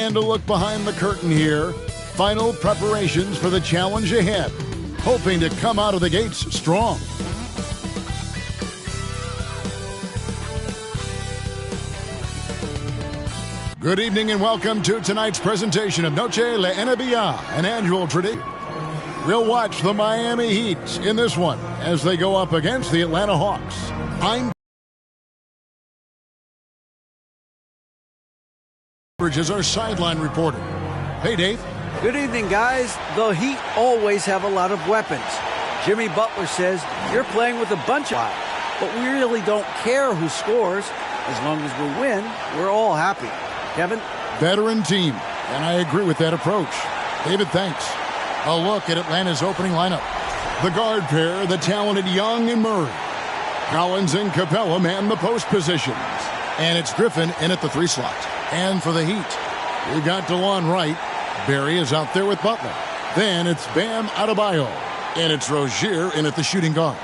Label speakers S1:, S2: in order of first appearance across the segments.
S1: And a look behind the curtain here. Final preparations for the challenge ahead. Hoping to come out of the gates strong. Good evening and welcome to tonight's presentation of Noche La NBA, an annual tradition. We'll watch the Miami Heat in this one as they go up against the Atlanta Hawks. I'm is our sideline reporter. Hey, Dave.
S2: Good evening, guys. The Heat always have a lot of weapons. Jimmy Butler says, you're playing with a bunch of, but we really don't care who scores. As long as we win, we're all happy. Kevin?
S1: Veteran team, and I agree with that approach. David, thanks. A look at Atlanta's opening lineup. The guard pair, the talented Young and Murray. Collins and Capella man the post positions. And it's Griffin in at the 3 slot. And for the Heat, we've got DeLon Wright. Barry is out there with Butler. Then it's Bam Adebayo. And it's Rozier in at the shooting guard.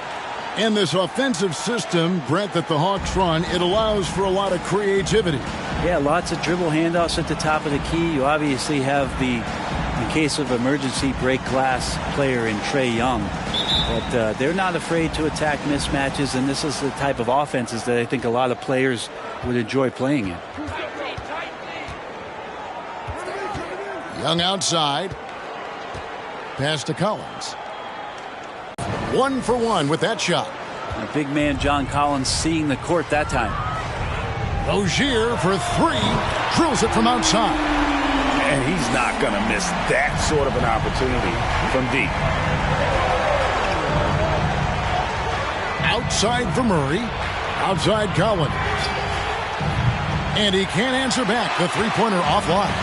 S1: And this offensive system, Brent, that the Hawks run, it allows for a lot of creativity.
S3: Yeah, lots of dribble handoffs at the top of the key. You obviously have the, in case of emergency, break glass player in Trae Young. But they're not afraid to attack mismatches, and this is the type of offenses that I think a lot of players would enjoy playing in.
S1: Young outside. Pass to Collins. 1 for 1 with that shot.
S3: The big man John Collins seeing the court that time.
S1: Rozier for 3. Drills it from outside.
S4: And he's not going to miss that sort of an opportunity from deep.
S1: Outside for Murray. Outside Collins. And he can't answer back. The three-pointer offline.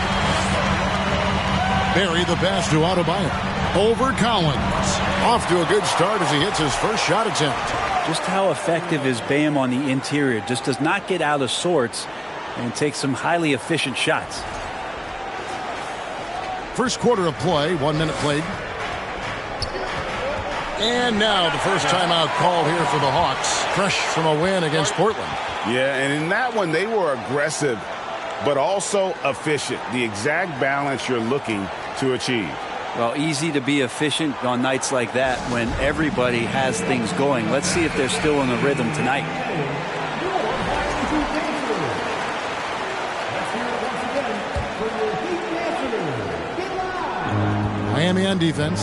S1: Barry the pass to Adebayo. Over Collins. Off to a good start as he hits his first shot attempt.
S3: Just how effective is Bam on the interior? Just does not get out of sorts and takes some highly efficient shots.
S1: First quarter of play, 1 minute played. And now the first timeout call here for the Hawks. Fresh from a win against Portland.
S4: Yeah, and in that one they were aggressive, but also efficient. The exact balance you're looking to achieve.
S3: Well, easy to be efficient on nights like that when everybody has things going. Let's see if they're still in the rhythm tonight.
S1: Miami on defense.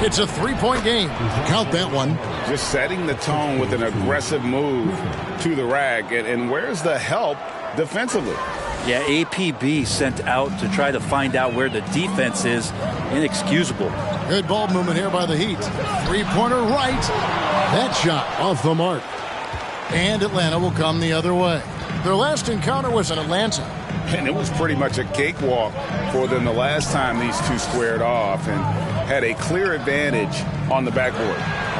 S1: It's a 3-point game. Count that one.
S4: Just setting the tone with an aggressive move to the rack. And where's the help defensively?
S3: Yeah, APB sent out to try to find out where the defense is. Inexcusable.
S1: Good ball movement here by the Heat. Three-pointer right. That shot off the mark. And Atlanta will come the other way. Their last encounter was in Atlanta.
S4: And it was pretty much a cakewalk for them the last time these two squared off and had a clear advantage on the backboard.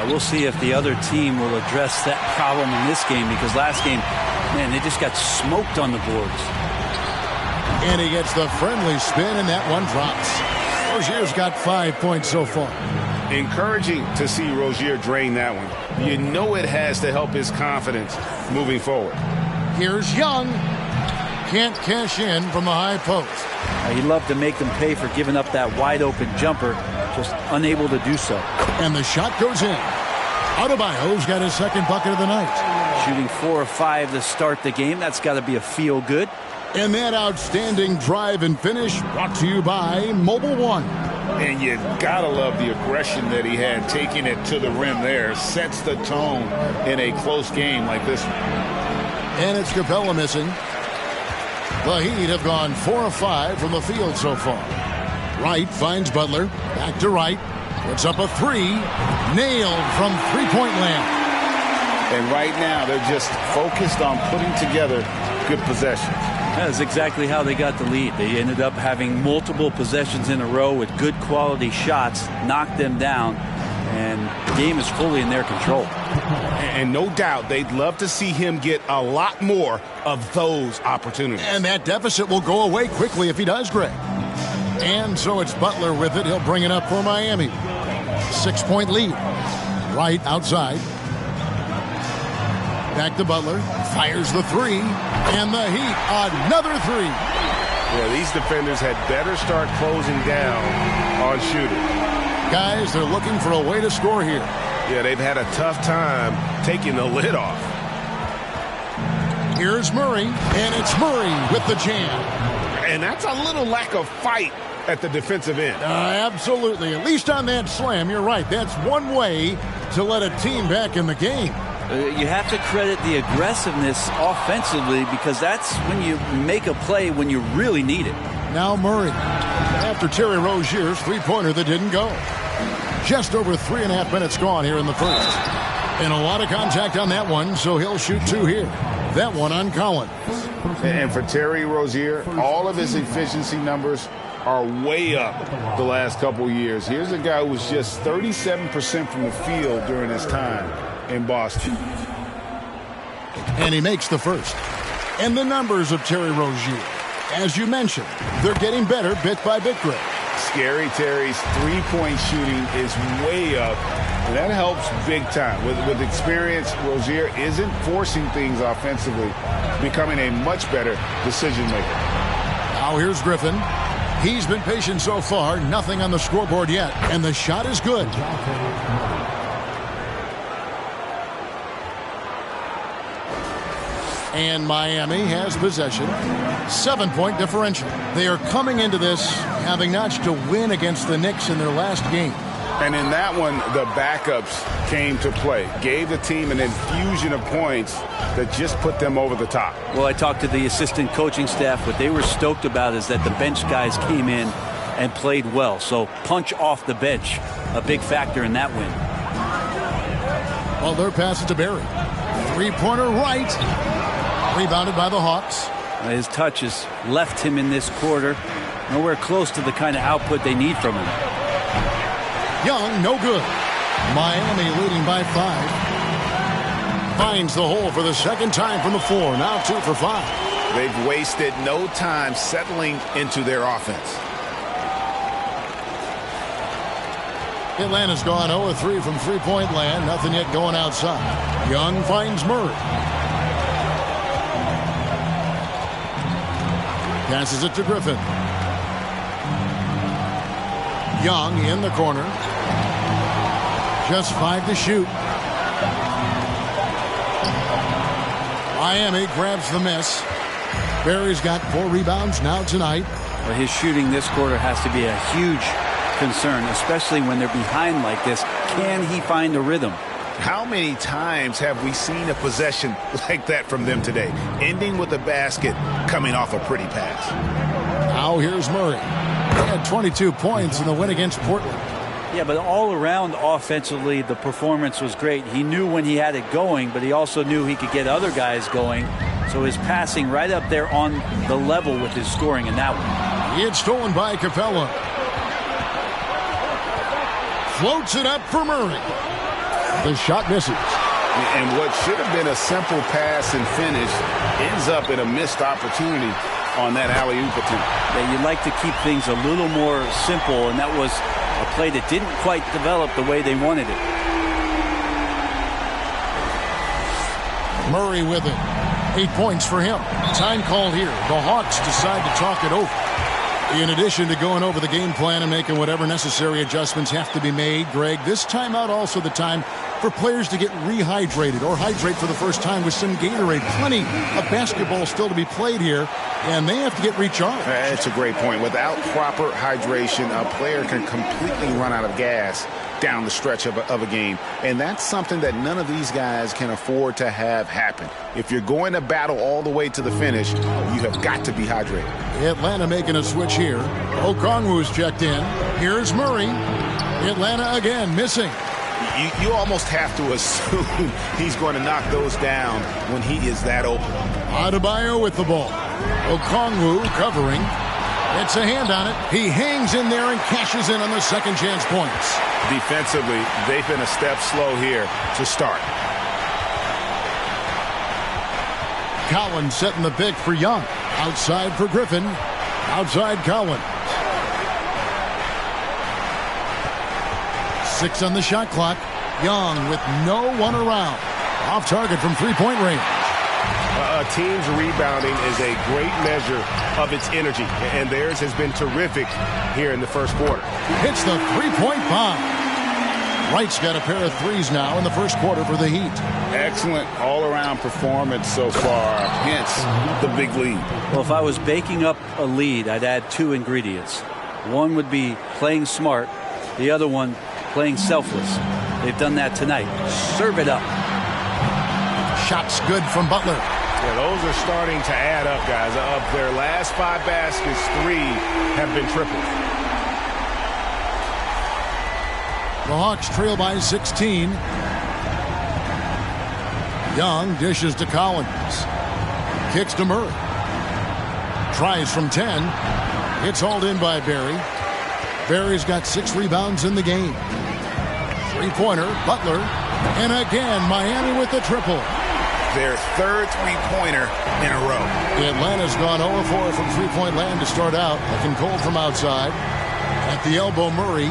S3: We'll see if the other team will address that problem in this game, because last game, man, they just got smoked on the boards.
S1: And he gets the friendly spin, and that one drops. Rozier's got 5 points so far.
S4: Encouraging to see Rozier drain that one. You know it has to help his confidence moving forward.
S1: Here's Young. Can't cash in from the high post.
S3: He'd love to make them pay for giving up that wide-open jumper, just unable to do so.
S1: And the shot goes in. Adebayo's got his second bucket of the night.
S3: Shooting 4 of 5 to start the game. That's got to be a feel-good.
S1: And that outstanding drive and finish brought to you by Mobile One.
S4: And you gotta love the aggression that he had, taking it to the rim there. Sets the tone in a close game like this one.
S1: And it's Capella missing. The Heat have gone 4 of 5 from the field so far. Wright finds Butler. Back to Wright. Puts up a 3. Nailed from three-point land.
S4: And right now they're just focused on putting together good possessions.
S3: That's exactly how they got the lead. They ended up having multiple possessions in a row with good quality shots, knocked them down, and the game is fully in their control.
S4: And no doubt they'd love to see him get a lot more of those opportunities.
S1: And that deficit will go away quickly if he does, Greg. And so it's Butler with it. He'll bring it up for Miami. 6-point lead. Right outside. Back to Butler. Fires the 3. And the Heat, another 3.
S4: Yeah, these defenders had better start closing down on shooting.
S1: Guys, they're looking for a way to score here.
S4: Yeah, they've had a tough time taking the lid off.
S1: Here's Murray, and it's Murray with the jam.
S4: And that's a little lack of fight at the defensive end.
S1: Absolutely. At least on that slam, you're right. That's one way to let a team back in the game.
S3: You have to credit the aggressiveness offensively because that's when you make a play when you really need it.
S1: Now Murray, after Terry Rozier's three-pointer that didn't go. Just over 3.5 minutes gone here in the first. And a lot of contact on that one, so he'll shoot 2 here. That one on Collins.
S4: And for Terry Rozier, all of his efficiency numbers are way up the last couple years. Here's a guy who was just 37% from the field during his time in Boston.
S1: And he makes the first. And the numbers of Terry Rozier, as you mentioned, they're getting better bit by bit, Greg.
S4: Scary Terry's three-point shooting is way up, and that helps big time. With experience, Rozier isn't forcing things offensively, becoming a much better decision maker.
S1: Now here's Griffin. He's been patient so far, nothing on the scoreboard yet, and the shot is good. And Miami has possession. 7-point differential. They are coming into this having notched a win against the Knicks in their last game.
S4: And in that one, the backups came to play. Gave the team an infusion of points that just put them over the top.
S3: Well, I talked to the assistant coaching staff. What they were stoked about is that the bench guys came in and played well. So punch off the bench, a big factor in that win.
S1: Well, their pass it to Barry. Three-pointer right. Rebounded by the Hawks.
S3: His touch has left him in this quarter. Nowhere close to the kind of output they need from him.
S1: Young, no good. Miami leading by 5. Finds the hole for the second time from the floor. Now 2 for 5.
S4: They've wasted no time settling into their offense.
S1: Atlanta's gone 0-3 from three-point land. Nothing yet going outside. Young finds Murray. Passes it to Griffin. Young in the corner. Just 5 to shoot. Miami grabs the miss. Barry's got 4 rebounds now tonight.
S3: Well, his shooting this quarter has to be a huge concern, especially when they're behind like this. Can he find a rhythm?
S4: How many times have we seen a possession like that from them today? Ending with a basket, coming off a pretty pass.
S1: Now here's Murray. He had 22 points in the win against Portland.
S3: Yeah, but all around offensively, the performance was great. He knew when he had it going, but he also knew he could get other guys going. So his passing right up there on the level with his scoring in that one.
S1: It's stolen by Capella. Floats it up for Murray. The shot misses.
S4: And what should have been a simple pass and finish ends up in a missed opportunity on that alley-oop attempt.
S3: Yeah, you'd like to keep things a little more simple, and that was a play that didn't quite develop the way they wanted it.
S1: Murray with it. 8 points for him. Time called here. The Hawks decide to talk it over. In addition to going over the game plan and making whatever necessary adjustments have to be made, Greg, this timeout also the time for players to get rehydrated or hydrate for the first time with some Gatorade. Plenty of basketball still to be played here, and they have to get recharged.
S4: That's a great point. Without proper hydration, a player can completely run out of gas down the stretch of a game. And that's something that none of these guys can afford to have happen. If you're going to battle all the way to the finish, you have got to be hydrated.
S1: Atlanta making a switch here. Okongwu's checked in. Here's Murray. Atlanta again missing.
S4: You almost have to assume he's going to knock those down when he is that open.
S1: Adebayo with the ball. Okongwu covering. It's a hand on it. He hangs in there and cashes in on the second chance points.
S4: Defensively, they've been a step slow here to start.
S1: Collins setting the pick for Young. Outside for Griffin. Outside Collins. 6 on the shot clock. Young with no one around. Off target from three-point range.
S5: A team's rebounding is a great measure of its energy, and theirs has been terrific here in the first quarter.
S1: Hits the three-point bomb. Wright's got a pair of threes now in the first quarter for the Heat.
S4: Excellent all-around performance so far, hence the big lead.
S3: Well, if I was baking up a lead, I'd add two ingredients. One would be playing smart. The other one, playing selfless. They've done that tonight. Serve it up.
S1: Shots good from Butler.
S5: Yeah, those are starting to add up, guys. Of their last 5 baskets, 3 have been triples.
S1: The Hawks trail by 16. Young dishes to Collins. Kicks to Murray. Tries from 10. It's hauled in by Barry. Barry's got 6 rebounds in the game. Three-pointer, Butler. And again, Miami with the triple.
S4: Their third three-pointer in a row.
S1: Atlanta's gone 0-4 from three-point land to start out. Looking cold from outside. At the elbow, Murray.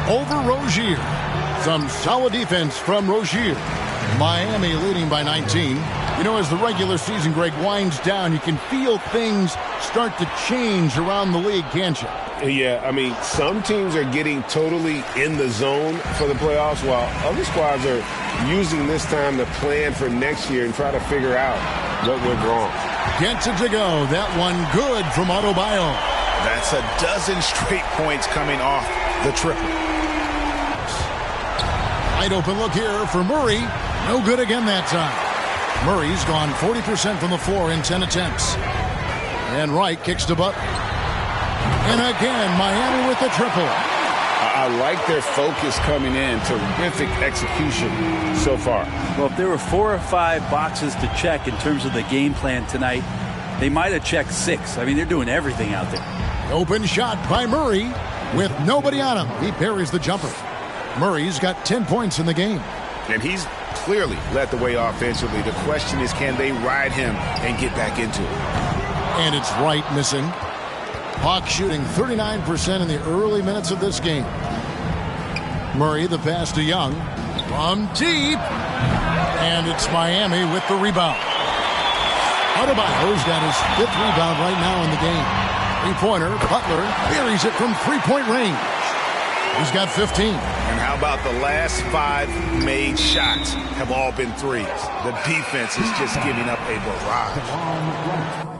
S1: Over Rozier. Some solid defense from Rozier. Miami leading by 19. You know, as the regular season, Greg, winds down, you can feel things start to change around the league, can't you?
S5: Yeah, I mean, some teams are getting totally in the zone for the playoffs, while other squads are using this time to plan for next year and try to figure out what went wrong.
S1: Gets it to go. That one good from Adebayo.
S4: That's a dozen straight points coming off the triple.
S1: Wide open look here for Murray. No good again that time. Murray's gone 40% from the floor in 10 attempts. And Wright kicks to Butler. And again, Miami with the triple.
S4: I like their focus coming in. Terrific execution so far.
S3: Well, if there were 4 or 5 boxes to check in terms of the game plan tonight, they might have checked 6. I mean, they're doing everything out there.
S1: Open shot by Murray with nobody on him. He buries the jumper. Murray's got 10 points in the game.
S4: And he's clearly led the way offensively. The question is, can they ride him and get back into it?
S1: And it's Wright missing. Hawks shooting 39% in the early minutes of this game. Murray, the pass to Young. From deep. And it's Miami with the rebound. Adebayo's got his 5th rebound right now in the game. Three-pointer, Butler buries it from three-point range. He's got 15.
S4: And how about the last 5 made shots have all been threes? The defense is just giving up a barrage.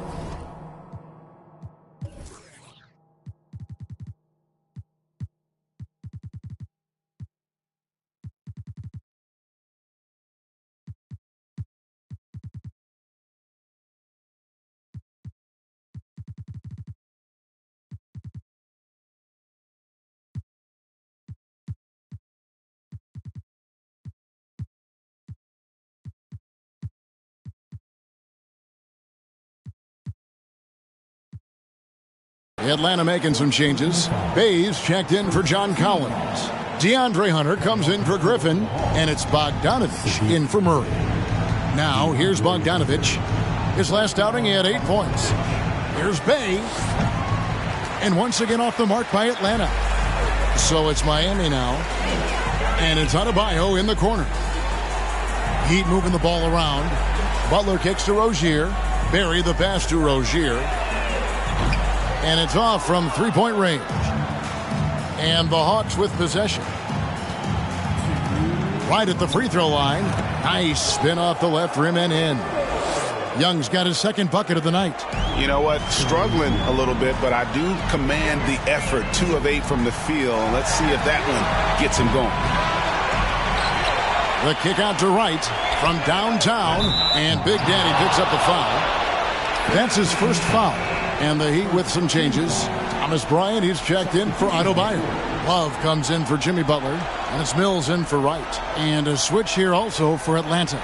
S1: Atlanta making some changes. Bays checked in for John Collins. DeAndre Hunter comes in for Griffin. And it's Bogdanovich in for Murray. Now, here's Bogdanovich. His last outing, he had 8 points. Here's Bay. And once again off the mark by Atlanta. So it's Miami now. And it's Adebayo in the corner. Heat moving the ball around. Butler kicks to Rozier. Barry the pass to Rozier. And it's off from three-point range. And the Hawks with possession. Right at the free throw line. Nice spin off the left rim and in. Young's got his 2nd bucket of the night.
S4: You know what? Struggling a little bit, but I do command the effort. 2 of 8 from the field. Let's see if that one gets him going.
S1: The kick out to Wright from downtown. And Big Daddy picks up the foul. That's his first foul. And the Heat with some changes. Thomas Bryant, he's checked in for Adebayo. Love comes in for Jimmy Butler. And it's Mills in for Wright. And a switch here also for Atlanta.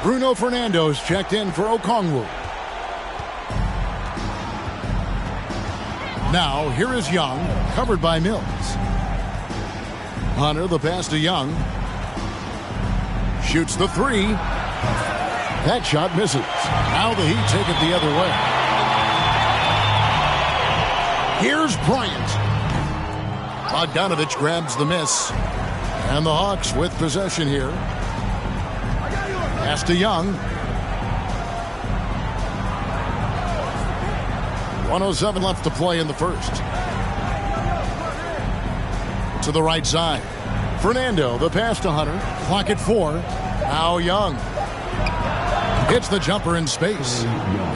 S1: Bruno Fernando's checked in for Okongwu. Now, here is Young, covered by Mills. Hunter, the pass to Young. Shoots the 3. That shot misses. Now the Heat take it the other way. Here's Bryant. Bogdanovich grabs the miss. And the Hawks with possession here. Pass to Young. 1:07 left to play in the first. To the right side. Fernando, the pass to Hunter. Clock at 4. Now Young. Hits the jumper in space.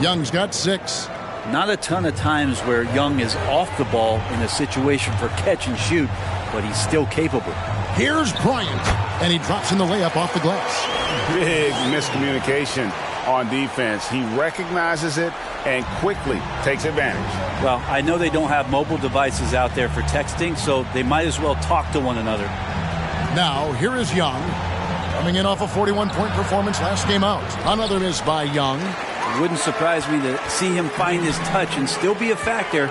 S1: Young's got 6.
S3: Not a ton of times where Young is off the ball in a situation for catch and shoot, but he's still capable.
S1: Here's Bryant, and he drops in the layup off the glass.
S4: Big miscommunication on defense. He recognizes it and quickly takes advantage.
S3: Well, I know they don't have mobile devices out there for texting, so they might as well talk to one another.
S1: Now, here is Young, coming in off a 41-point performance last game out. Another miss by Young.
S3: It wouldn't surprise me to see him find his touch and still be a factor.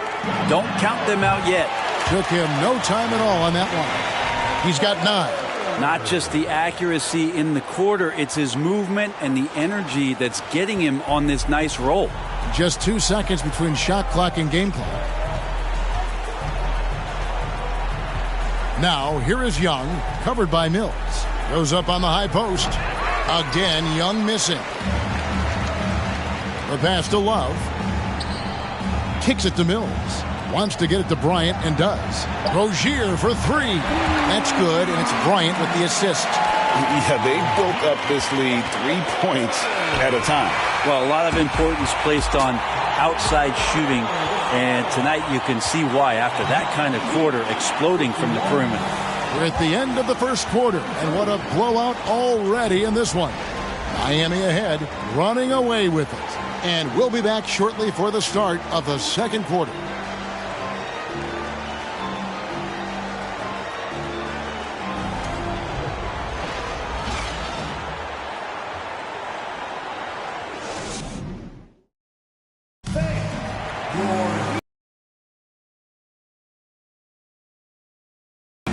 S3: Don't count them out yet.
S1: Took him no time at all on that one. He's got 9.
S3: Not just the accuracy in the quarter, it's his movement and the energy that's getting him on this nice roll.
S1: Just 2 seconds between shot clock and game clock. Now, here is Young, covered by Mills. Goes up on the high post. Again, Young missing. The pass to Love. Kicks it to Mills. Wants to get it to Bryant and does. Rozier for 3. That's good, and it's Bryant with the assist.
S4: Yeah, they built up this lead 3 points at a time.
S3: Well, a lot of importance placed on outside shooting, and tonight you can see why after that kind of quarter exploding from the perimeter.
S1: We're at the end of the first quarter, and what a blowout already in this one. Miami ahead, running away with it. And we'll be back shortly for the start of the second quarter.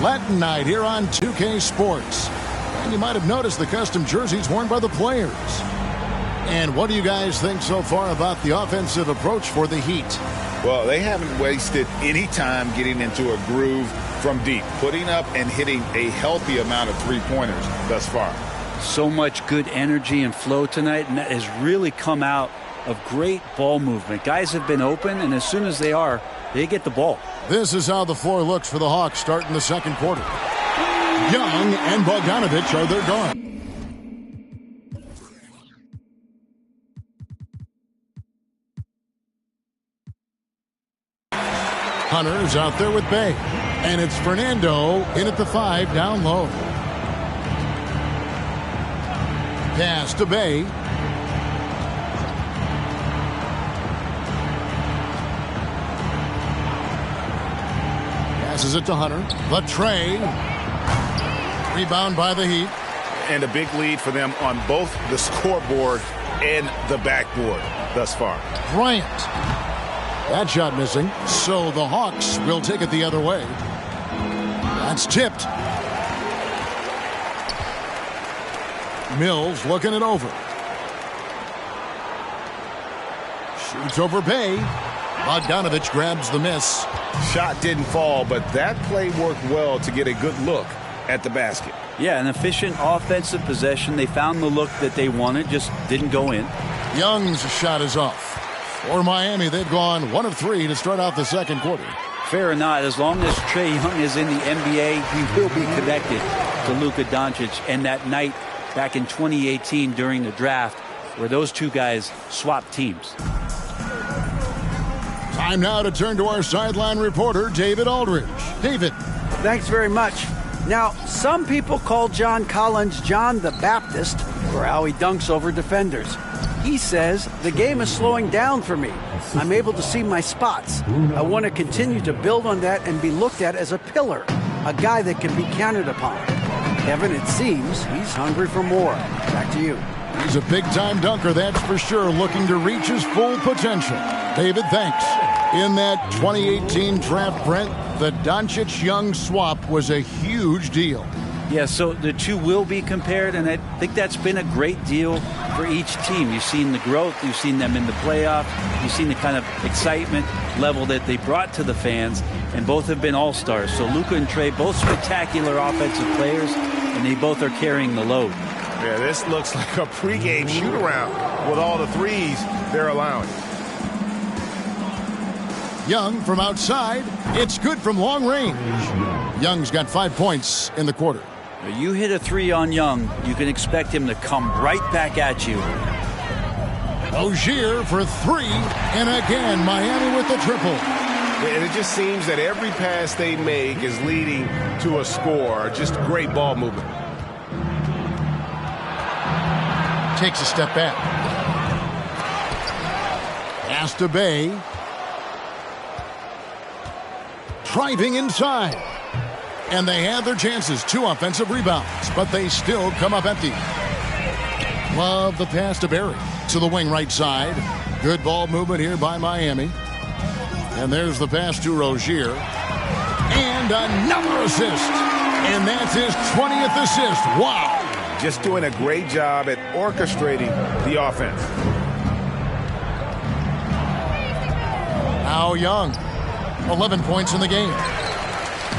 S1: Latin night here on 2K Sports. And you might have noticed the custom jerseys worn by the players. And what do you guys think so far about the offensive approach for the Heat?
S4: Well, they haven't wasted any time getting into a groove from deep, putting up and hitting a healthy amount of three-pointers thus far.
S3: So much good energy and flow tonight, and that has really come out of great ball movement. Guys have been open, and as soon as they are, they get the ball.
S1: This is how the floor looks for the Hawks starting the second quarter. Young and Bogdanovich are their guards. Hunter's out there with Bay. And it's Fernando in at the 5 down low. Pass to Bay. Passes it to Hunter. The tray. Rebound by the Heat.
S4: And a big lead for them on both the scoreboard and the backboard thus far.
S1: Bryant. That shot missing. So the Hawks will take it the other way. That's tipped. Mills looking it over. Shoots over Bay. Bogdanovich grabs the miss.
S4: Shot didn't fall, but that play worked well to get a good look at the basket.
S3: Yeah, an efficient offensive possession. They found the look that they wanted, just didn't go in.
S1: Young's shot is off. For Miami, they've gone 1 of 3 to start out the second quarter.
S3: Fair or not, as long as Trae Young is in the NBA, he will be connected to Luka Doncic. And that night back in 2018 during the draft where those two guys swapped teams.
S1: Time now to turn to our sideline reporter, David Aldridge. David.
S2: Thanks very much. Now, some people call John Collins John the Baptist for how he dunks over defenders. He says, the game is slowing down for me. I'm able to see my spots. I want to continue to build on that and be looked at as a pillar, a guy that can be counted upon. Kevin, it seems he's hungry for more. Back to you.
S1: He's a big-time dunker, that's for sure, looking to reach his full potential. David, thanks. In that 2018 draft, Brent, the Doncic-Young swap was a huge deal.
S3: Yeah, so the two will be compared, and I think that's been a great deal for each team. You've seen the growth, you've seen them in the playoff, you've seen the kind of excitement level that they brought to the fans, and both have been all-stars. So Luka and Trae, both spectacular offensive players, and they both are carrying the load.
S5: Yeah, this looks like a pregame shoot-around with all the threes they're allowing.
S1: Young from outside. It's good from long range. Young's got 5 points in the quarter.
S3: You hit a three on Young, you can expect him to come right back at you.
S1: Rozier for three. And again, Miami with the triple.
S5: And it just seems that every pass they make is leading to a score. Just great ball movement.
S1: Takes a step back. Pass to Bay. Driving inside. And they have their chances. 2 offensive rebounds, but they still come up empty. Love the pass to Barry. To the wing right side. Good ball movement here by Miami. And there's the pass to Rozier. And another assist. And that's his 20th assist. Wow.
S5: Just doing a great job at orchestrating the offense.
S1: Now Young. 11 points in the game.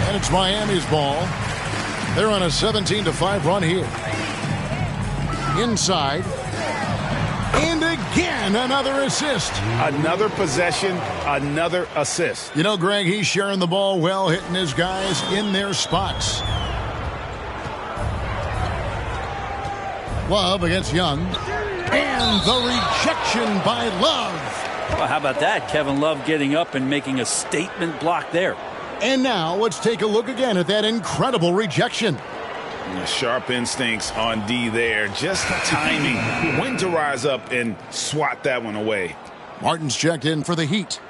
S1: And it's Miami's ball. They're on a 17-5 run here. Inside. And again, another assist.
S5: Another possession, another assist.
S1: You know, Greg, he's sharing the ball well, hitting his guys in their spots. Love against Young. And the rejection by Love.
S3: Well, how about that? Kevin Love getting up and making a statement block there.
S1: And now let's take a look again at that incredible rejection.
S4: Sharp instincts on D there. Just timing. When to rise up and swat that one away.
S1: Martin's checked in for the Heat.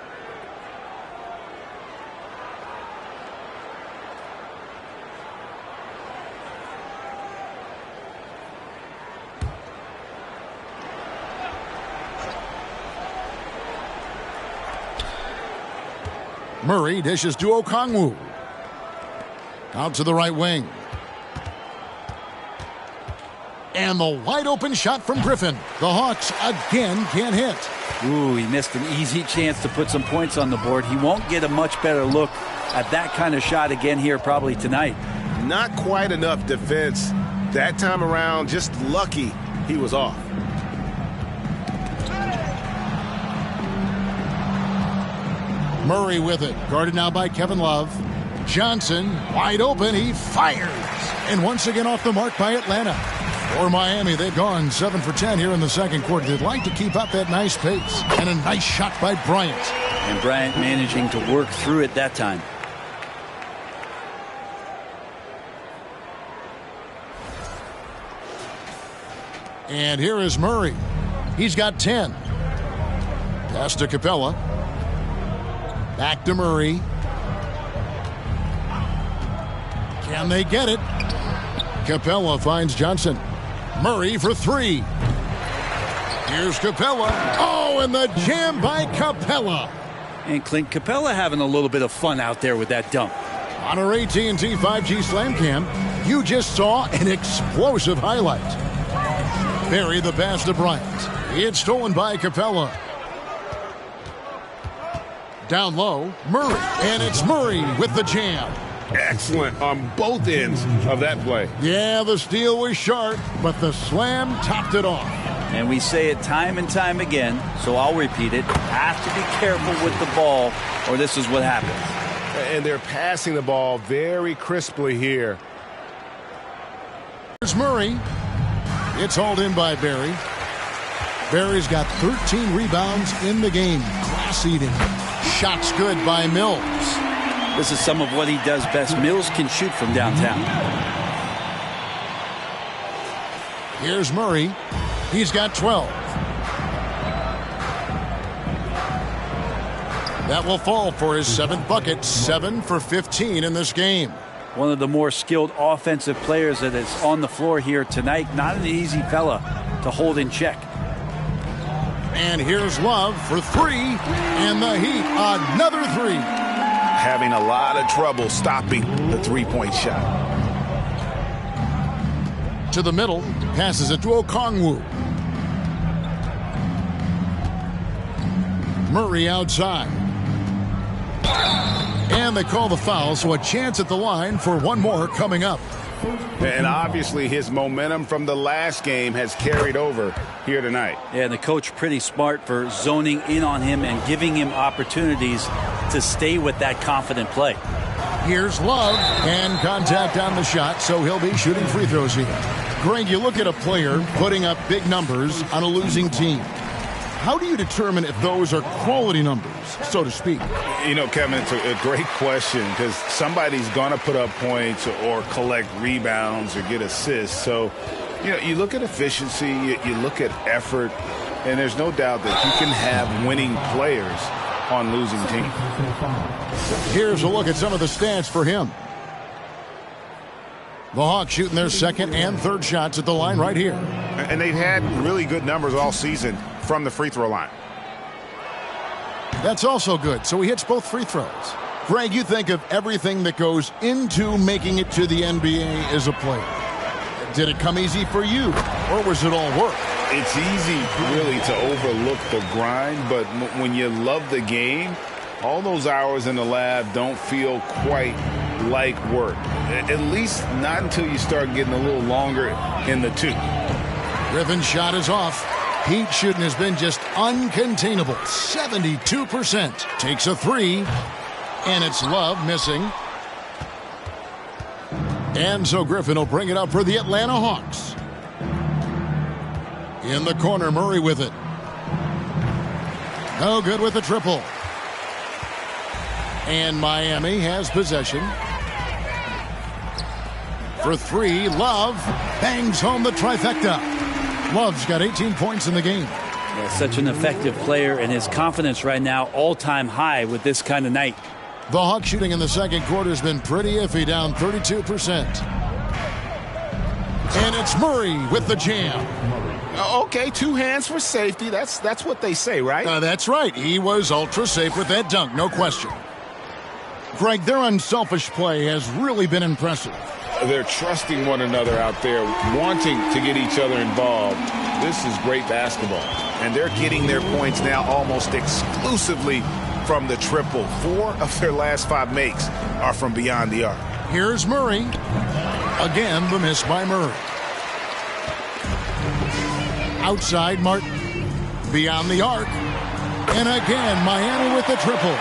S1: Murray dishes to Okongwu. Out to the right wing. And the wide open shot from Griffin. The Hawks again can't hit.
S3: Ooh, he missed an easy chance to put some points on the board. He won't get a much better look at that kind of shot again here probably tonight.
S5: Not quite enough defense. That time around, just lucky he was off.
S1: Murray with it. Guarded now by Kevin Love. Johnson wide open. He fires. And once again off the mark by Atlanta. For Miami, they've gone 7 for 10 here in the second quarter. They'd like to keep up that nice pace. And a nice shot by Bryant.
S3: And Bryant managing to work through it that time.
S1: And here is Murray. He's got 10. Pass to Capella. Back to Murray. Can they get it? Capella finds Johnson. Murray for three. Here's Capella. Oh, and the jam by Capella.
S3: And Clint Capella having a little bit of fun out there with that dunk.
S1: On our AT&T 5G Slam Cam, you just saw an explosive highlight. Barry the pass to Bryant. It's stolen by Capella. Down low, Murray. And it's Murray with the jam.
S5: Excellent on both ends of that play.
S1: Yeah, the steal was sharp, but the slam topped it off.
S3: And we say it time and time again, so I'll repeat it. Have to be careful with the ball, or this is what happens.
S5: And they're passing the ball very crisply here.
S1: Here's Murray. It's hauled in by Barry. Barry's got 13 rebounds in the game. Glass eating. Shots good by Mills.
S3: This is some of what he does best. Mills can shoot from downtown.
S1: Here's Murray. He's got 12. That will fall for his 7th bucket. 7 for 15 in this game.
S3: One of the more skilled offensive players that is on the floor here tonight. Not an easy fella to hold in check.
S1: And here's Love for three. And the Heat, another three.
S4: Having a lot of trouble stopping the three-point shot.
S1: To the middle, passes it to Okongwu. Murray outside. And they call the foul, so a chance at the line for one more coming up.
S4: And obviously his momentum from the last game has carried over here tonight.
S3: Yeah, and the coach pretty smart for zoning in on him and giving him opportunities to stay with that confident play.
S1: Here's Love, and contact on the shot, so he'll be shooting free throws here. Greg, you look at a player putting up big numbers on a losing team. How do you determine if those are quality numbers, so to speak?
S4: You know, Kevin, it's a great question because somebody's going to put up points or collect rebounds or get assists. So, you know, you look at efficiency, you look at effort, and there's no doubt that you can have winning players on losing teams.
S1: Here's a look at some of the stats for him. The Hawks shooting their second and third shots at the line right here.
S4: And they've had really good numbers all season from the free throw line.
S1: That's also good. So he hits both free throws. Greg, you think of everything that goes into making it to the NBA as a player. Did it come easy for you, or was it all work?
S4: It's easy, really, to overlook the grind, but when you love the game, all those hours in the lab don't feel quite like work. At least not until you start getting a little longer in the tooth.
S1: Griffin's shot is off. Heat shooting has been just uncontainable. 72%. Takes a three, and it's Love missing. And so Griffin will bring it up for the Atlanta Hawks. In the corner, Murray with it. No good with the triple. And Miami has possession. For three, Love bangs home the trifecta. Love's got 18 points in the game.
S3: Yeah, such an effective player, and his confidence right now all-time high with this kind of night.
S1: The Hawks shooting in the second quarter has been pretty iffy, down 32%. And it's Murray with the jam.
S4: Okay, two hands for safety. That's what they say, right?
S1: That's right. He was ultra safe with that dunk, no question. Greg, their unselfish play has really been impressive.
S4: They're trusting one another out there, wanting to get each other involved. This is great basketball. And they're getting their points now almost exclusively from the triple. 4 of their last 5 makes are from beyond the arc.
S1: Here's Murray. Again, the miss by Murray. Outside, Martin. Beyond the arc. And again, Miami with the triple.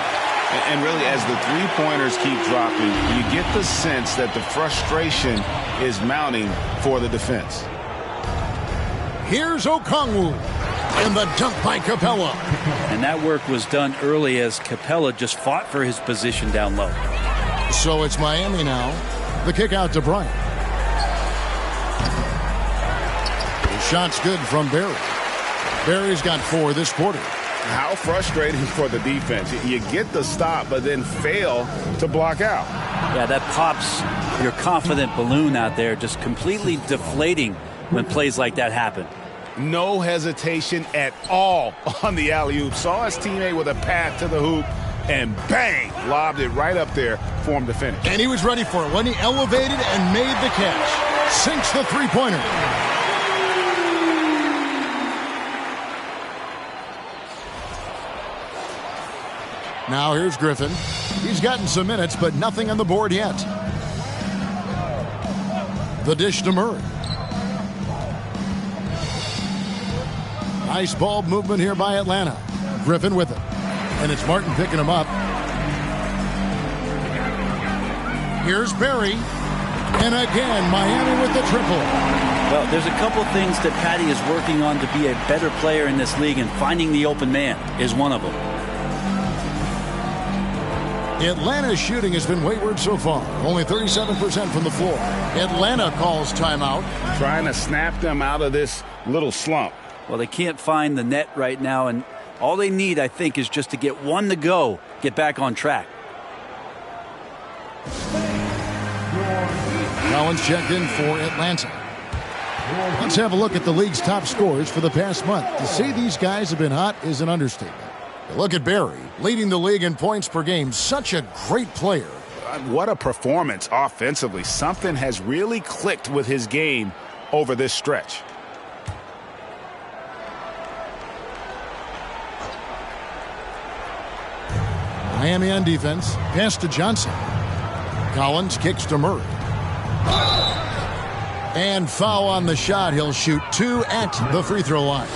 S4: And really, as the three-pointers keep dropping, you get the sense that the frustration is mounting for the defense.
S1: Here's Okongwu. And the dunk by Capella.
S3: And that work was done early as Capella just fought for his position down low.
S1: So it's Miami now. The kick out to Bryant. The shot's good from Barry. Barry's got 4 this quarter.
S4: How frustrating for the defense. You get the stop, but then fail to block out.
S3: Yeah, that pops your confident balloon out there, just completely deflating when plays like that happen.
S4: No hesitation at all on the alley-oop. Saw his teammate with a path to the hoop, and bang, lobbed it right up there for him to finish.
S1: And he was ready for it when he elevated and made the catch. Sinks the three-pointer. Now here's Griffin. He's gotten some minutes, but nothing on the board yet. The dish to Murray. Nice ball movement here by Atlanta. Griffin with it. And it's Martin picking him up. Here's Barry. And again, Miami with the triple.
S3: Well, there's a couple things that Patty is working on to be a better player in this league, and finding the open man is one of them.
S1: Atlanta's shooting has been wayward so far. Only 37% from the floor. Atlanta calls timeout.
S4: Trying to snap them out of this little slump.
S3: Well, they can't find the net right now, and all they need, I think, is just to get one to go, get back on track.
S1: Collins checked in for Atlanta. Let's have a look at the league's top scorers for the past month. To say these guys have been hot is an understatement. Look at Barry, leading the league in points per game. Such a great player.
S4: What a performance offensively. Something has really clicked with his game over this stretch.
S1: Miami on defense. Pass to Johnson. Collins kicks to Murray. And foul on the shot. He'll shoot 2 at the free throw line.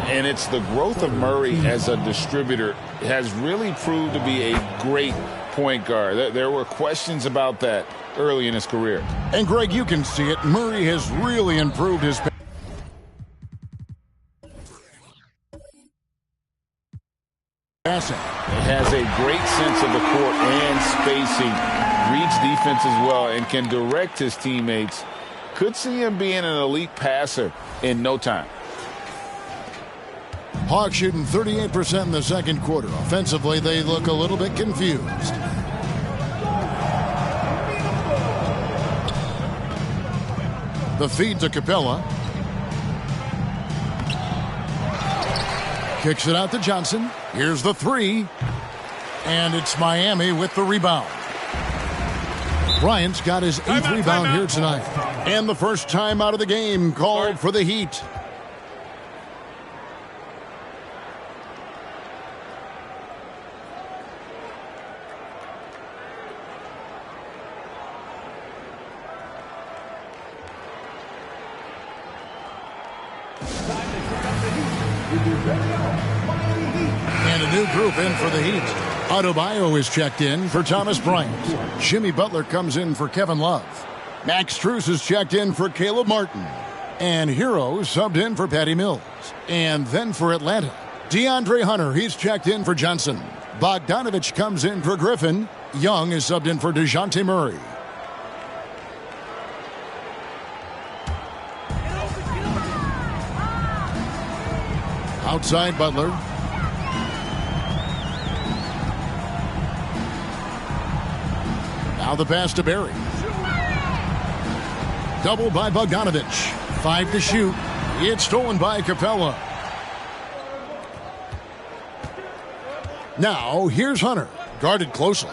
S4: And it's the growth of Murray as a distributor has really proved to be a great point guard. There were questions about that early in his career.
S1: And Greg, you can see it. Murray has really improved his passing.
S4: He has a great sense of the court and spacing, reads defense as well, and can direct his teammates. Could see him being an elite passer in no time.
S1: Hawks shooting 38% in the second quarter. Offensively, they look a little bit confused. The feed to Capella. Kicks it out to Johnson. Here's the three. And it's Miami with the rebound. Bryant's got his 8th rebound here tonight. And the first time out of the game called for the Heat. And a new group in for the Heat. Adebayo is checked in for Thomas Bryant. Jimmy Butler comes in for Kevin Love. Max Strus is checked in for Caleb Martin. And Hero subbed in for Patty Mills. And then for Atlanta, DeAndre Hunter, he's checked in for Johnson. Bogdanovich comes in for Griffin. Young is subbed in for DeJounte Murray. Outside Butler. Now the pass to Barry. Double by Bogdanovich. 5 to shoot. It's stolen by Capella. Now here's Hunter. Guarded closely.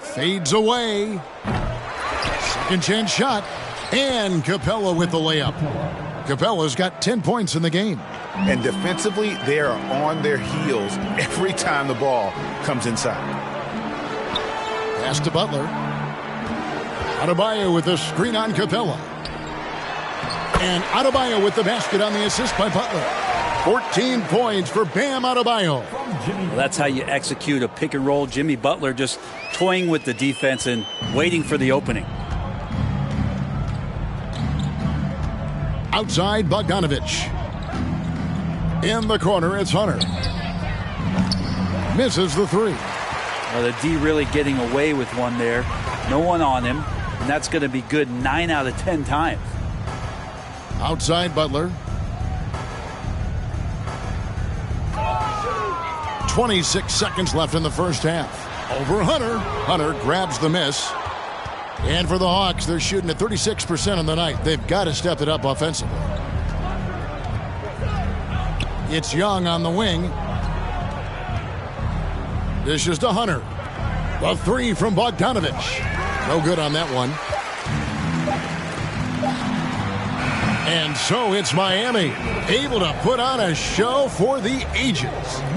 S1: Fades away. Second chance shot. And Capella with the layup. Capella's got 10 points in the game.
S4: And defensively, they are on their heels every time the ball comes inside.
S1: Pass to Butler. Adebayo with a screen on Capella. And Adebayo with the basket on the assist by Butler. 14 points for Bam Adebayo.
S3: Well, that's how you execute a pick and roll. Jimmy Butler just toying with the defense and waiting for the opening.
S1: Outside Bogdanovich. In the corner, it's Hunter. Misses the three.
S3: Well, the D really getting away with one there. No one on him. And that's going to be good 9 out of 10 times.
S1: Outside Butler. 26 seconds left in the first half. Over Hunter. Hunter grabs the miss. And for the Hawks, they're shooting at 36% on the night. They've got to step it up offensively. It's Young on the wing. Dishes to Hunter. The three from Bogdanovich. No good on that one. And so it's Miami, able to put on a show for the ages.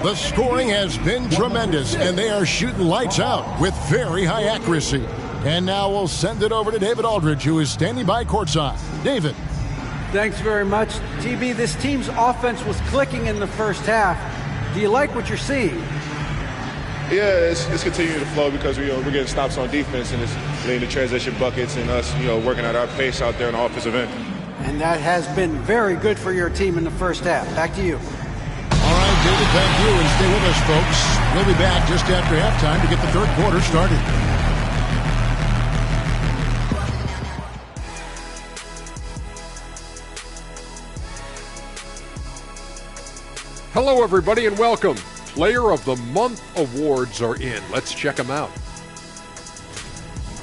S1: The scoring has been tremendous, and they are shooting lights out with very high accuracy. And now we'll send it over to David Aldridge, who is standing by courtside. David.
S2: Thanks very much. TB, this team's offense was clicking in the first half. Do you like what you're seeing?
S6: Yeah, it's continuing to flow because we're getting stops on defense and it's leading to transition buckets and us, working at our pace out there on the offensive end.
S2: And that has been very good for your team in the first half. Back to you.
S1: All right, David, thank you. And stay with us, folks. We'll be back just after halftime to get the third quarter started.
S7: Hello, everybody, and welcome. Player of the Month awards are in. Let's check them out.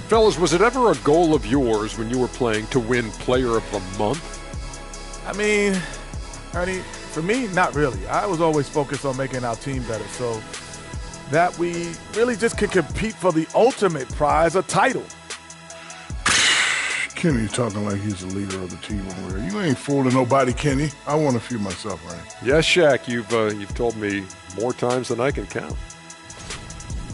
S7: Fellas, was it ever a goal of yours when you were playing to win Player of the Month?
S8: I mean, Ernie, for me, not really. I was always focused on making our team better, so that we really just could compete for the ultimate prize, a title.
S9: Kenny talking like he's the leader of the team over there. You ain't fooling nobody, Kenny. I won a few myself, right?
S7: Yes, Shaq, you've told me more times than I can count.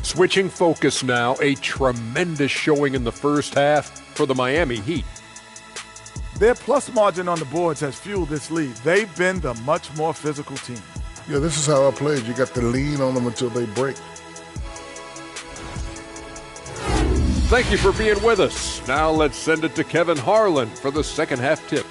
S7: Switching focus now, a tremendous showing in the first half for the Miami Heat.
S8: Their plus margin on the boards has fueled this lead. They've been the much more physical team.
S9: Yeah, this is how I played. You got to lean on them until they break.
S7: Thank you for being with us. Now let's send it to Kevin Harlan for the second half tip.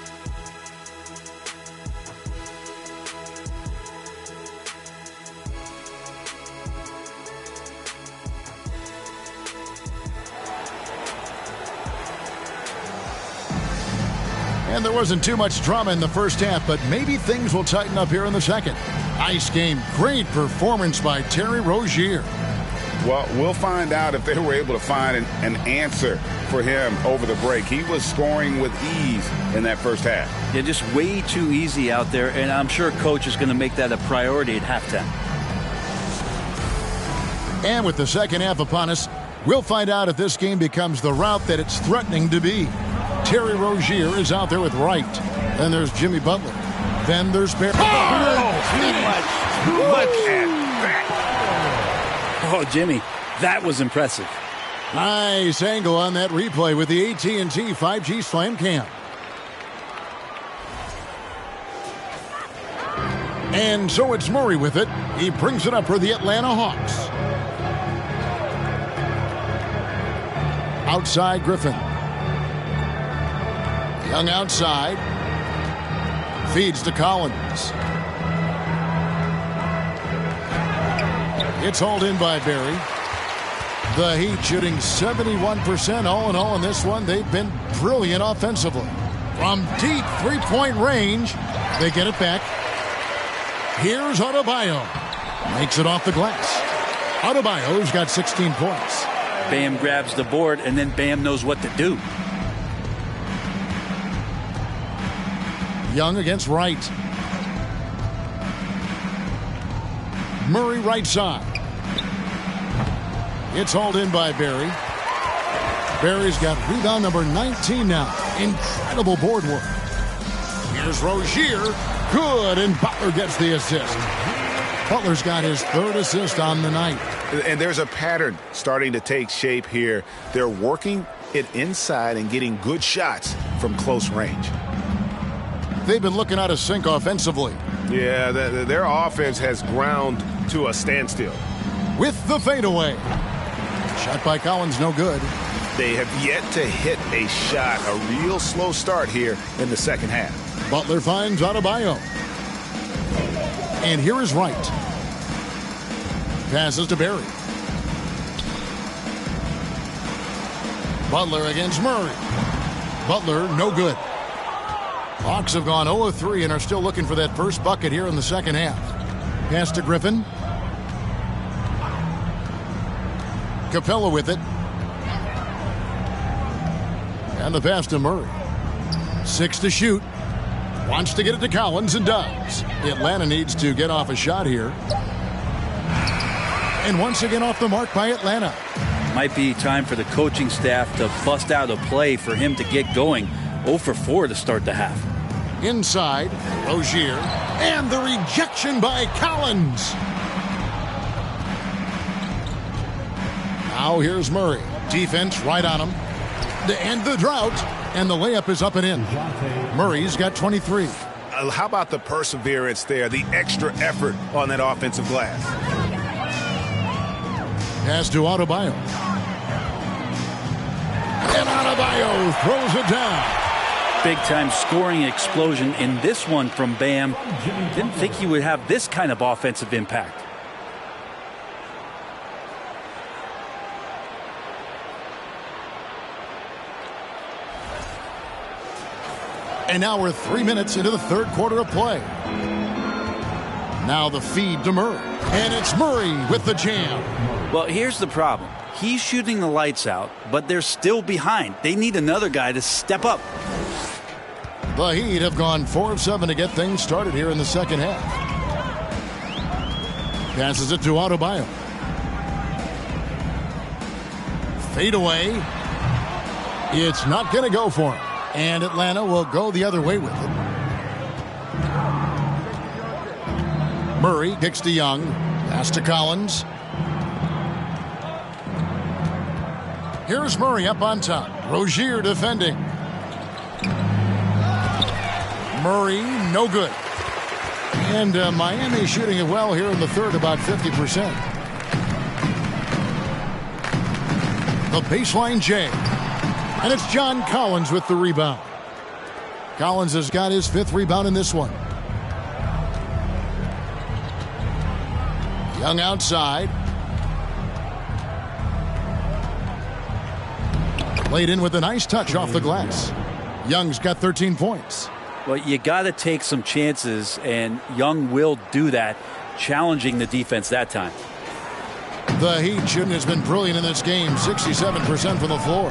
S1: And there wasn't too much drama in the first half, but maybe things will tighten up here in the second. Nice game. Great performance by Terry Rozier.
S4: Well, we'll find out if they were able to find an answer for him over the break. He was scoring with ease in that first half.
S3: Yeah, just way too easy out there, and I'm sure Coach is going to make that a priority at halftime.
S1: And with the second half upon us, we'll find out if this game becomes the route that it's threatening to be. Terry Rozier is out there with Wright. Then there's Jimmy Butler. Then there's Barry.
S4: Look at that.
S3: Oh, Jimmy, that was impressive.
S1: Nice angle on that replay with the AT&T 5G Slam Cam. And so it's Murray with it. He brings it up for the Atlanta Hawks. Outside Griffin. Young outside. Feeds to Collins. It's hauled in by Barry. The Heat shooting 71% all in all in this one. They've been brilliant offensively. From deep three-point range, they get it back. Here's Adebayo. Makes it off the glass. Adebayo's got 16 points.
S3: Bam grabs the board, and then Bam knows what to do.
S1: Young against Wright. Murray right side. It's hauled in by Barry. Barry's got rebound number 19 now. Incredible board work. Here's Rozier. Good, and Butler gets the assist. Butler's got his third assist on the night.
S4: And there's a pattern starting to take shape here. They're working it inside and getting good shots from close range.
S1: They've been looking out of sync offensively.
S5: Yeah, their offense has ground to a standstill.
S1: With the fadeaway. Shot by Collins, no good.
S4: They have yet to hit a shot. A real slow start here in the second half.
S1: Butler finds Adebayo. And here is Wright. Passes to Barry. Butler against Murray. Butler, no good. Hawks have gone 0 of 3 and are still looking for that first bucket here in the second half. Pass to Griffin. Capella with it. And the pass to Murray. 6 to shoot. Wants to get it to Collins and does. Atlanta needs to get off a shot here. And once again off the mark by Atlanta.
S3: Might be time for the coaching staff to bust out a play for him to get going. 0 for 4 to start the half.
S1: Inside, Rozier. And the rejection by Collins. Now here's Murray. Defense right on him. To end the drought. And the layup is up and in. Murray's got 23.
S4: How about the perseverance there, the extra effort on that offensive glass?
S1: Pass to Adebayo. And Adebayo throws it down.
S3: Big-time scoring explosion in this one from Bam. Didn't think he would have this kind of offensive impact.
S1: And now we're 3 minutes into the third quarter of play. Now the feed to Murray. And it's Murray with the jam.
S3: Well, here's the problem. He's shooting the lights out, but they're still behind. They need another guy to step up.
S1: The Heat have gone 4 of 7 to get things started here in the second half. Passes it to Adebayo. Fade away. It's not going to go for him. And Atlanta will go the other way with it. Murray kicks to Young. Pass to Collins. Here's Murray up on top. Rozier defending. Murray, no good. And Miami shooting it well here in the third, about 50%. The baseline J. And it's John Collins with the rebound. Collins has got his 5th rebound in this one. Young outside. Laid in with a nice touch off the glass. Young's got 13 points.
S3: Well, you got to take some chances, and Young will do that, challenging the defense that time.
S1: The Heat shooting has been brilliant in this game, 67% from the floor.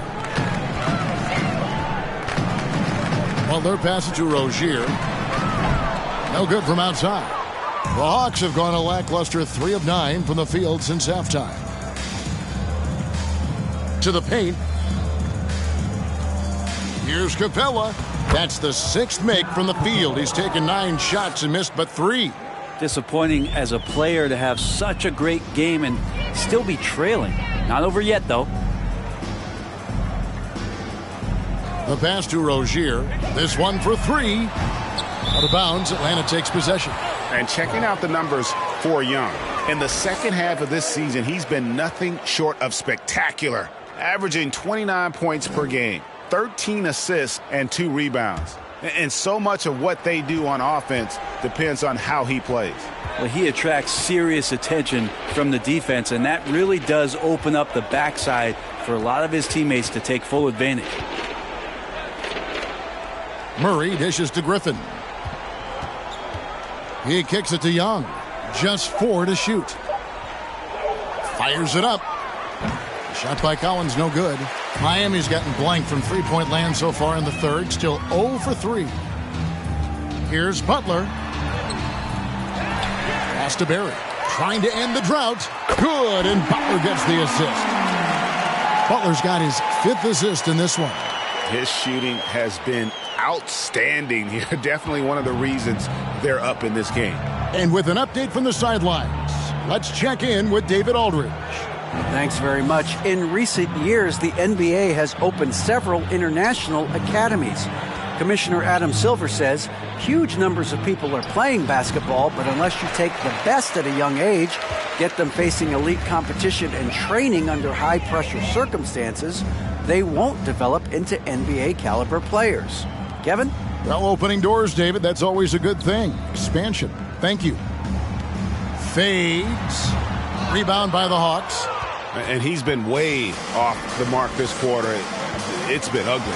S1: Well, they're passing to Rozier. No good from outside. The Hawks have gone a lackluster 3 of 9 from the field since halftime. To the paint. Here's Capella. That's the 6th make from the field. He's taken 9 shots and missed but 3.
S3: Disappointing as a player to have such a great game and still be trailing. Not over yet, though.
S1: The pass to Rozier. This one for 3. Out of bounds, Atlanta takes possession.
S4: And checking out the numbers for Young. In the second half of this season, he's been nothing short of spectacular, averaging 29 points per game, 13 assists, and 2 rebounds. And so much of what they do on offense depends on how he plays.
S3: Well, he attracts serious attention from the defense, and that really does open up the backside for a lot of his teammates to take full advantage.
S1: Murray dishes to Griffin. He kicks it to Young. Just 4 to shoot. Fires it up. Shot by Collins, no good. Miami's gotten blank from three-point land so far in the third. Still 0 for 3. Here's Butler. Pass to Barry. Trying to end the drought. Good, and Butler gets the assist. Butler's got his 5th assist in this one.
S4: His shooting has been outstanding here. Definitely one of the reasons they're up in this game.
S1: And with an update from the sidelines, let's check in with David Aldridge.
S2: Thanks very much. In recent years, the NBA has opened several international academies. Commissioner Adam Silver says huge numbers of people are playing basketball, but unless you take the best at a young age, get them facing elite competition and training under high-pressure circumstances, they won't develop into NBA-caliber players. Kevin?
S1: Well, opening doors, David, that's always a good thing. Expansion. Thank you. Fades. Rebound by the Hawks.
S5: And he's been way off the mark this quarter. It's been ugly.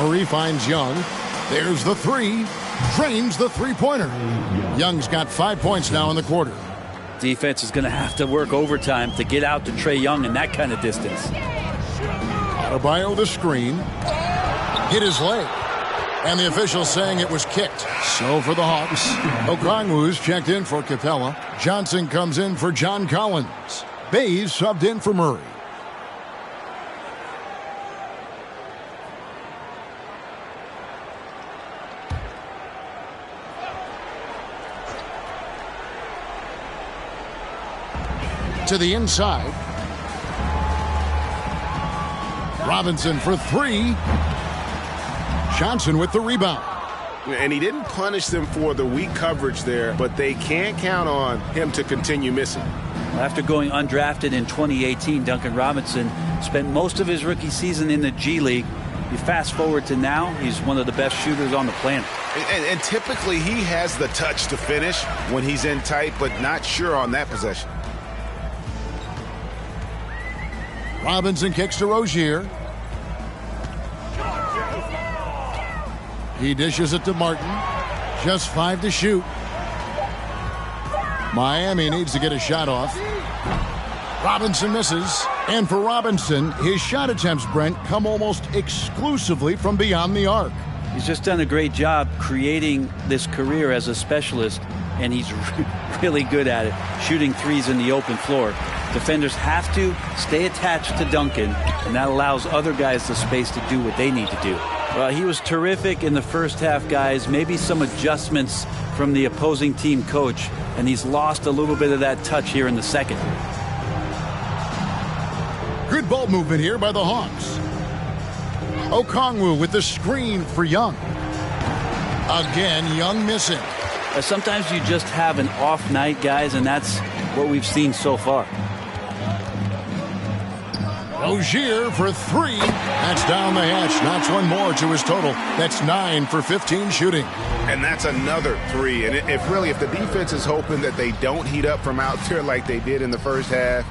S1: Murray finds Young. There's the 3. Drains the three-pointer. Young's got 5 points now in the quarter.
S3: Defense is going to have to work overtime to get out to Trae Young in that kind of distance.
S1: Adebayo the screen. Hit his leg. And the official saying it was kicked. So for the Hawks, Okongwu's checked in for Capella. Johnson comes in for John Collins. Bays subbed in for Murray. To the inside. Robinson for 3. Johnson with the rebound.
S5: And he didn't punish them for the weak coverage there, but they can't count on him to continue missing.
S3: After going undrafted in 2018, Duncan Robinson spent most of his rookie season in the G League. You fast forward to now, he's one of the best shooters on the planet.
S4: And typically he has the touch to finish when he's in tight, but not sure on that possession.
S1: Robinson kicks to Rozier. He dishes it to Martin. Just 5 to shoot. Miami needs to get a shot off. Robinson misses. And for Robinson, his shot attempts, Brent, come almost exclusively from beyond the arc.
S3: He's just done a great job creating this career as a specialist, and he's really good at it, shooting threes in the open floor. Defenders have to stay attached to Duncan, and that allows other guys the space to do what they need to do. Well, he was terrific in the first half, guys. Maybe some adjustments from the opposing team coach, and he's lost a little bit of that touch here in the second.
S1: Good ball movement here by the Hawks. Okongwu with the screen for Young. Again, Young missing.
S3: Sometimes you just have an off night, guys, and that's what we've seen so far.
S1: Rozier for 3. That's down the hatch. Knocks one more to his total. That's 9 for 15 shooting.
S4: And that's another 3. And if the defense is hoping that they don't heat up from out there like they did in the first half,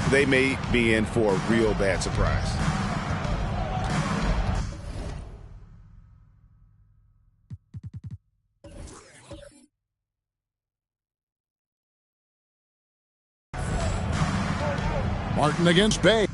S4: they may be in for a real bad surprise.
S1: Martin against Bay.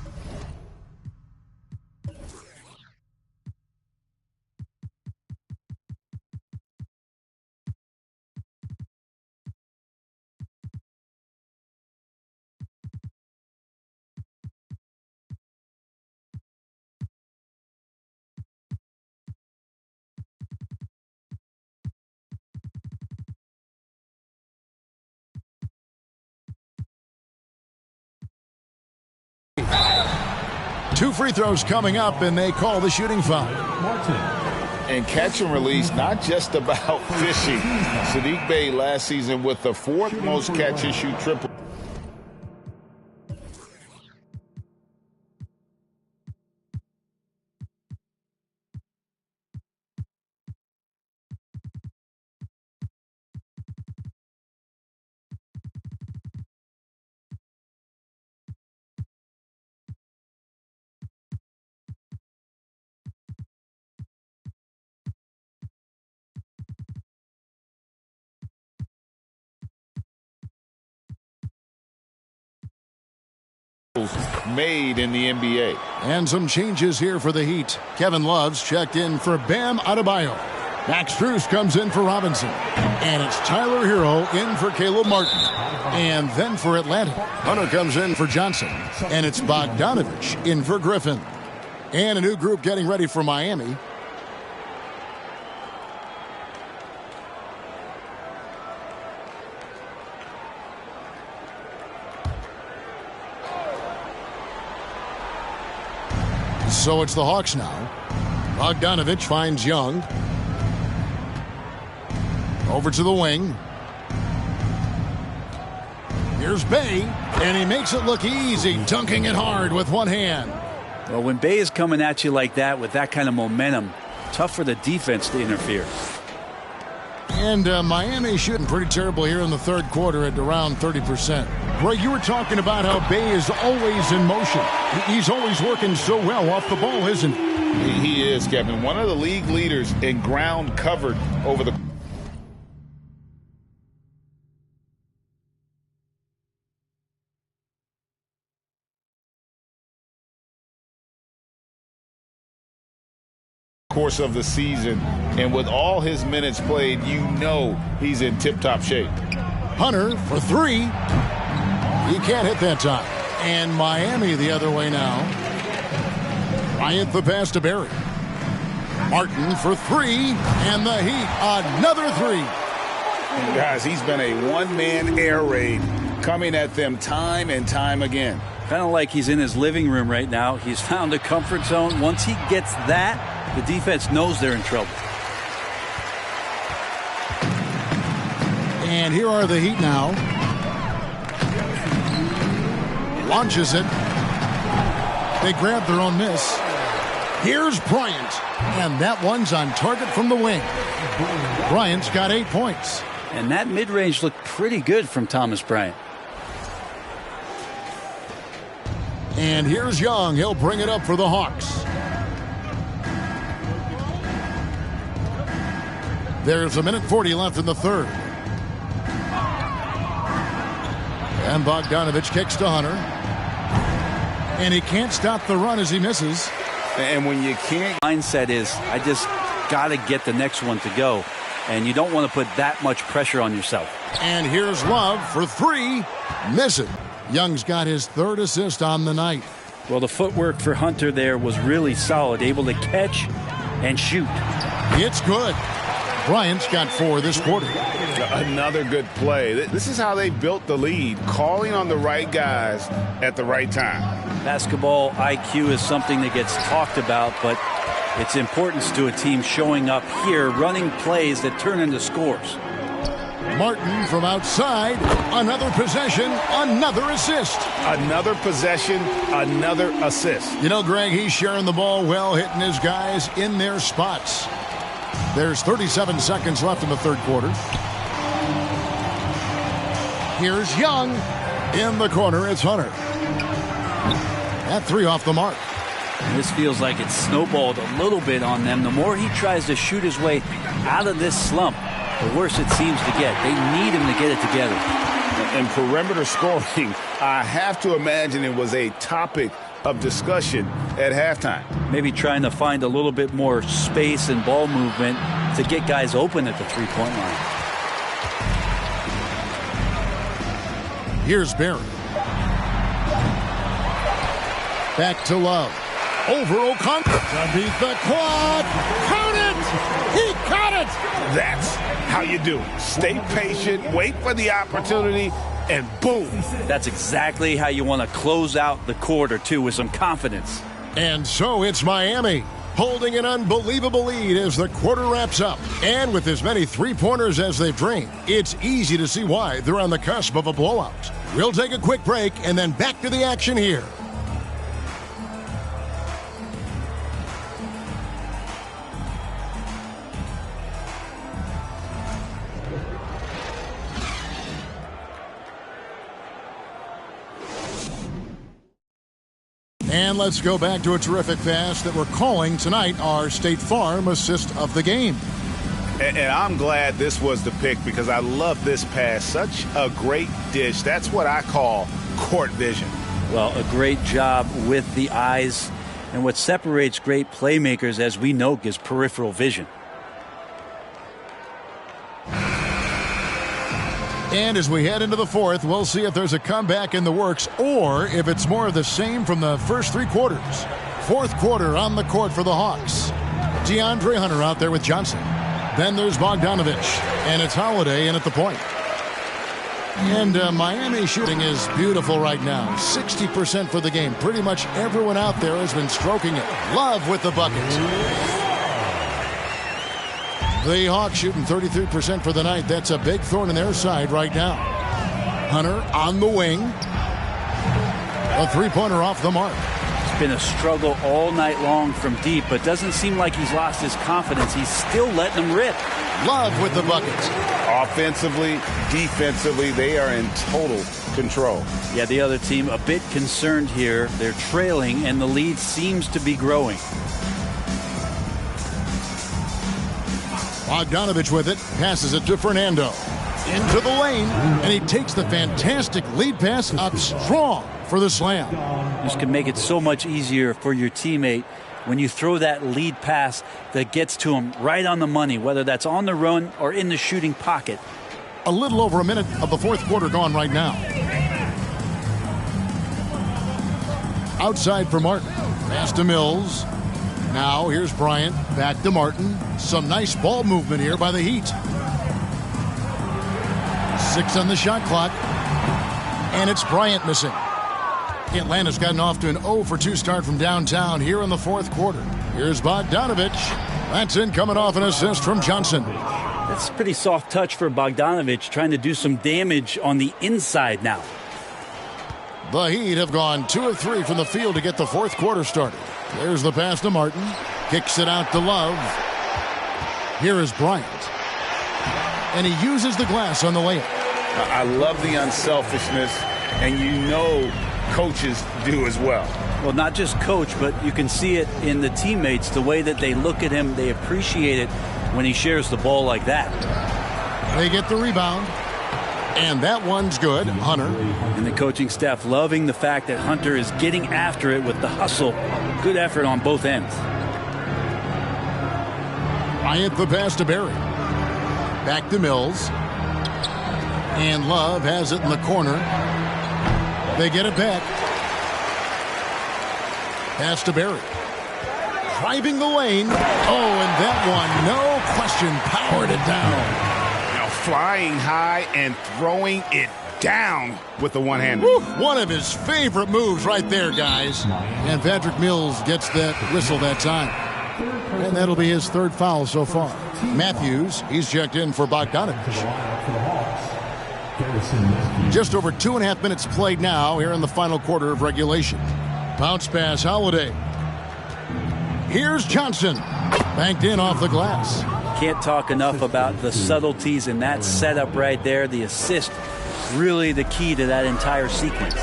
S1: Two free throws coming up, and they call the shooting foul.
S4: And catch and release, not just about fishing. Saddiq Bey last season with the 4th most catch and shoot triple. Made in the NBA.
S1: And some changes here for the Heat. Kevin Love's checked in for Bam Adebayo. Max Strus comes in for Robinson. And it's Tyler Hero in for Caleb Martin. And then for Atlanta, Hunter comes in for Johnson. And it's Bogdanovich in for Griffin. And a new group getting ready for Miami. So it's the Hawks now. Bogdanovich finds Young. Over to the wing. Here's Bey, and he makes it look easy, dunking it hard with one hand.
S3: Well, when Bey is coming at you like that with that kind of momentum, tough for the defense to interfere.
S1: And Miami shooting pretty terrible here in the third quarter at around 30%. Greg, you were talking about how Bey is always in motion. He's always working so well off the ball, isn't he?
S4: He is, Kevin. One of the league leaders in ground covered over the course of the season, and with all his minutes played, you know he's in tip-top shape.
S1: Hunter for 3. He can't hit that time. And Miami the other way now. Bryant the pass to Barry. Martin for 3, and the Heat another 3.
S4: Guys, he's been a one-man air raid coming at them time and time again.
S3: Kind of like he's in his living room right now. He's found a comfort zone. Once he gets that, the defense knows they're in trouble.
S1: And here are the Heat now. Launches it. They grab their own miss. Here's Bryant. And that one's on target from the wing. Bryant's got 8 points.
S3: And that mid-range looked pretty good from Thomas Bryant.
S1: And here's Young. He'll bring it up for the Hawks. There's 1:40 left in the third. And Bogdanovich kicks to Hunter. And he can't stop the run as he misses.
S4: And when you can't...
S3: Mindset is, I just got to get the next one to go. And you don't want to put that much pressure on yourself.
S1: And here's Love for 3. Miss it. Young's got his 3rd assist on the night.
S3: Well, the footwork for Hunter there was really solid. Able to catch and shoot.
S1: It's good. Bryant's got 4 this quarter.
S4: Another good play. This is how they built the lead, calling on the right guys at the right time.
S3: Basketball IQ is something that gets talked about, but It's importance to a team showing up here, running plays that turn into scores.
S1: Martin from outside. Another possession, another assist.
S4: Another possession, another assist.
S1: You know, Greg, he's sharing the ball well, hitting his guys in their spots. There's 37 seconds left in the third quarter. Here's Young. In the corner, it's Hunter. That three off the mark.
S3: And this feels like it's snowballed a little bit on them. The more he tries to shoot his way out of this slump, the worse it seems to get. They need him to get it together.
S4: And perimeter scoring, I have to imagine it was a topic of discussion at halftime.
S3: Maybe trying to find a little bit more space and ball movement to get guys open at the three-point line.
S1: Here's Barry. Back to Love. Over O'Connor to beat the quad. Count it! He caught it!
S4: That's how you do it. Stay patient, wait for the opportunity, and boom.
S3: That's exactly how you want to close out the quarter, too, with some confidence.
S1: And so it's Miami, holding an unbelievable lead as the quarter wraps up. And with as many three-pointers as they've drained, it's easy to see why they're on the cusp of a blowout. We'll take a quick break and then back to the action here. And let's go back to a terrific pass that we're calling tonight our State Farm assist of the game.
S4: And I'm glad this was the pick because I love this pass. Such a great dish. That's what I call court vision.
S3: Well, a great job with the eyes. And what separates great playmakers, as we know, is peripheral vision.
S1: And as we head into the fourth, we'll see if there's a comeback in the works or if it's more of the same from the first three quarters. Fourth quarter on the court for the Hawks. DeAndre Hunter out there with Johnson. Then there's Bogdanovich, and it's Holiday in at the point. And Miami shooting is beautiful right now. 60% for the game. Pretty much everyone out there has been stroking it. Love with the bucket. The Hawks shooting 33% for the night. That's a big thorn in their side right now. Hunter on the wing. A three-pointer off the mark.
S3: It's been a struggle all night long from deep, but doesn't seem like he's lost his confidence. He's still letting them rip.
S1: Love with the buckets.
S4: Offensively, defensively, they are in total control.
S3: Yeah, the other team a bit concerned here. They're trailing, and the lead seems to be growing.
S1: Bogdanovich with it, passes it to Fernando. Into the lane, and he takes the fantastic lead pass up strong for the slam.
S3: This can make it so much easier for your teammate when you throw that lead pass that gets to him right on the money, whether that's on the run or in the shooting pocket.
S1: A little over a minute of the fourth quarter gone right now. Outside for Martin. Pass to Mills. Now here's Bryant. Back to Martin. Some nice ball movement here by the Heat. 6 on the shot clock. And it's Bryant missing. Atlanta's gotten off to an 0 for 2 start from downtown here in the fourth quarter. Here's Bogdanovich. That's in coming off an assist from Johnson.
S3: That's a pretty soft touch for Bogdanovich, trying to do some damage on the inside now.
S1: The Heat have gone 2 of 3 from the field to get the fourth quarter started. There's the pass to Martin. Kicks it out to Love. Here is Bryant. And he uses the glass on the layup.
S4: I love the unselfishness, and you know coaches do as well.
S3: Well, not just coach, but you can see it in the teammates, the way that they look at him. They appreciate it when he shares the ball like that.
S1: They get the rebound. And that one's good. Hunter.
S3: And the coaching staff loving the fact that Hunter is getting after it with the hustle. Good effort on both ends.
S1: Bryant the pass to Barry. Back to Mills. And Love has it in the corner. They get it back. Pass to Barry. Driving the lane. Oh, and that one, no question, powered it down.
S4: Flying high and throwing it down with the one-hander.
S1: One of his favorite moves right there, guys. And Patrick Mills gets that whistle that time. And that'll be his third foul so far. Matthews, he's checked in for Bogdanovich. Just over 2.5 minutes played now here in the final quarter of regulation. Bounce pass, Holiday. Here's Johnson. Banked in off the glass.
S3: Can't talk enough about the subtleties in that setup right there. The assist, really the key to that entire sequence.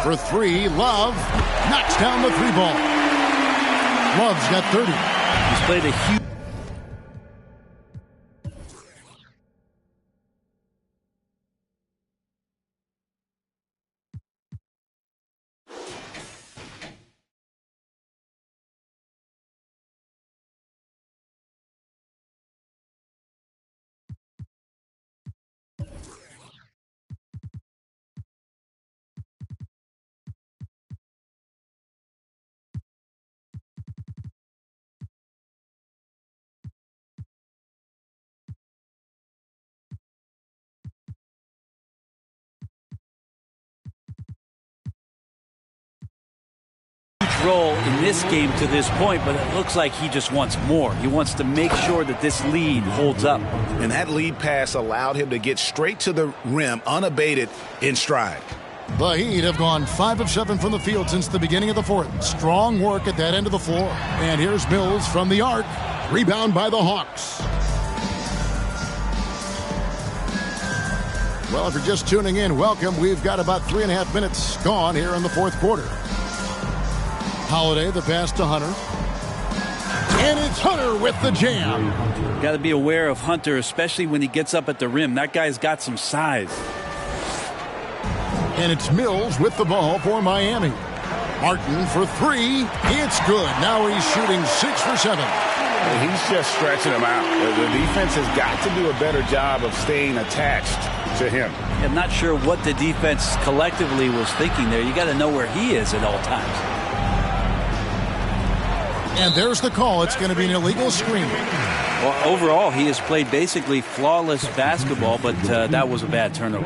S1: For three, Love knocks down the three ball. Love's got 30.
S3: He's played a huge... role in this game to this point, but it looks like he just wants more. He wants to make sure that this lead holds up.
S4: And that lead pass allowed him to get straight to the rim unabated in stride.
S1: The Heat have gone 5 of 7 from the field since the beginning of the fourth. Strong work at that end of the floor. And here's Mills from the arc. Rebound by the Hawks. Well, if you're just tuning in, welcome. We've got about 3.5 minutes gone here in the fourth quarter. Holiday, the pass to Hunter. And it's Hunter with the jam.
S3: Got to be aware of Hunter, especially when he gets up at the rim. That guy's got some size.
S1: And it's Mills with the ball for Miami. Martin for three. It's good. Now he's shooting 6 for 7.
S4: He's just stretching him out. The defense has got to do a better job of staying attached to him.
S3: I'm not sure what the defense collectively was thinking there. You got to know where he is at all times.
S1: And there's the call. It's going to be an illegal screen.
S3: Well, overall, he has played basically flawless basketball, but that was a bad turnover.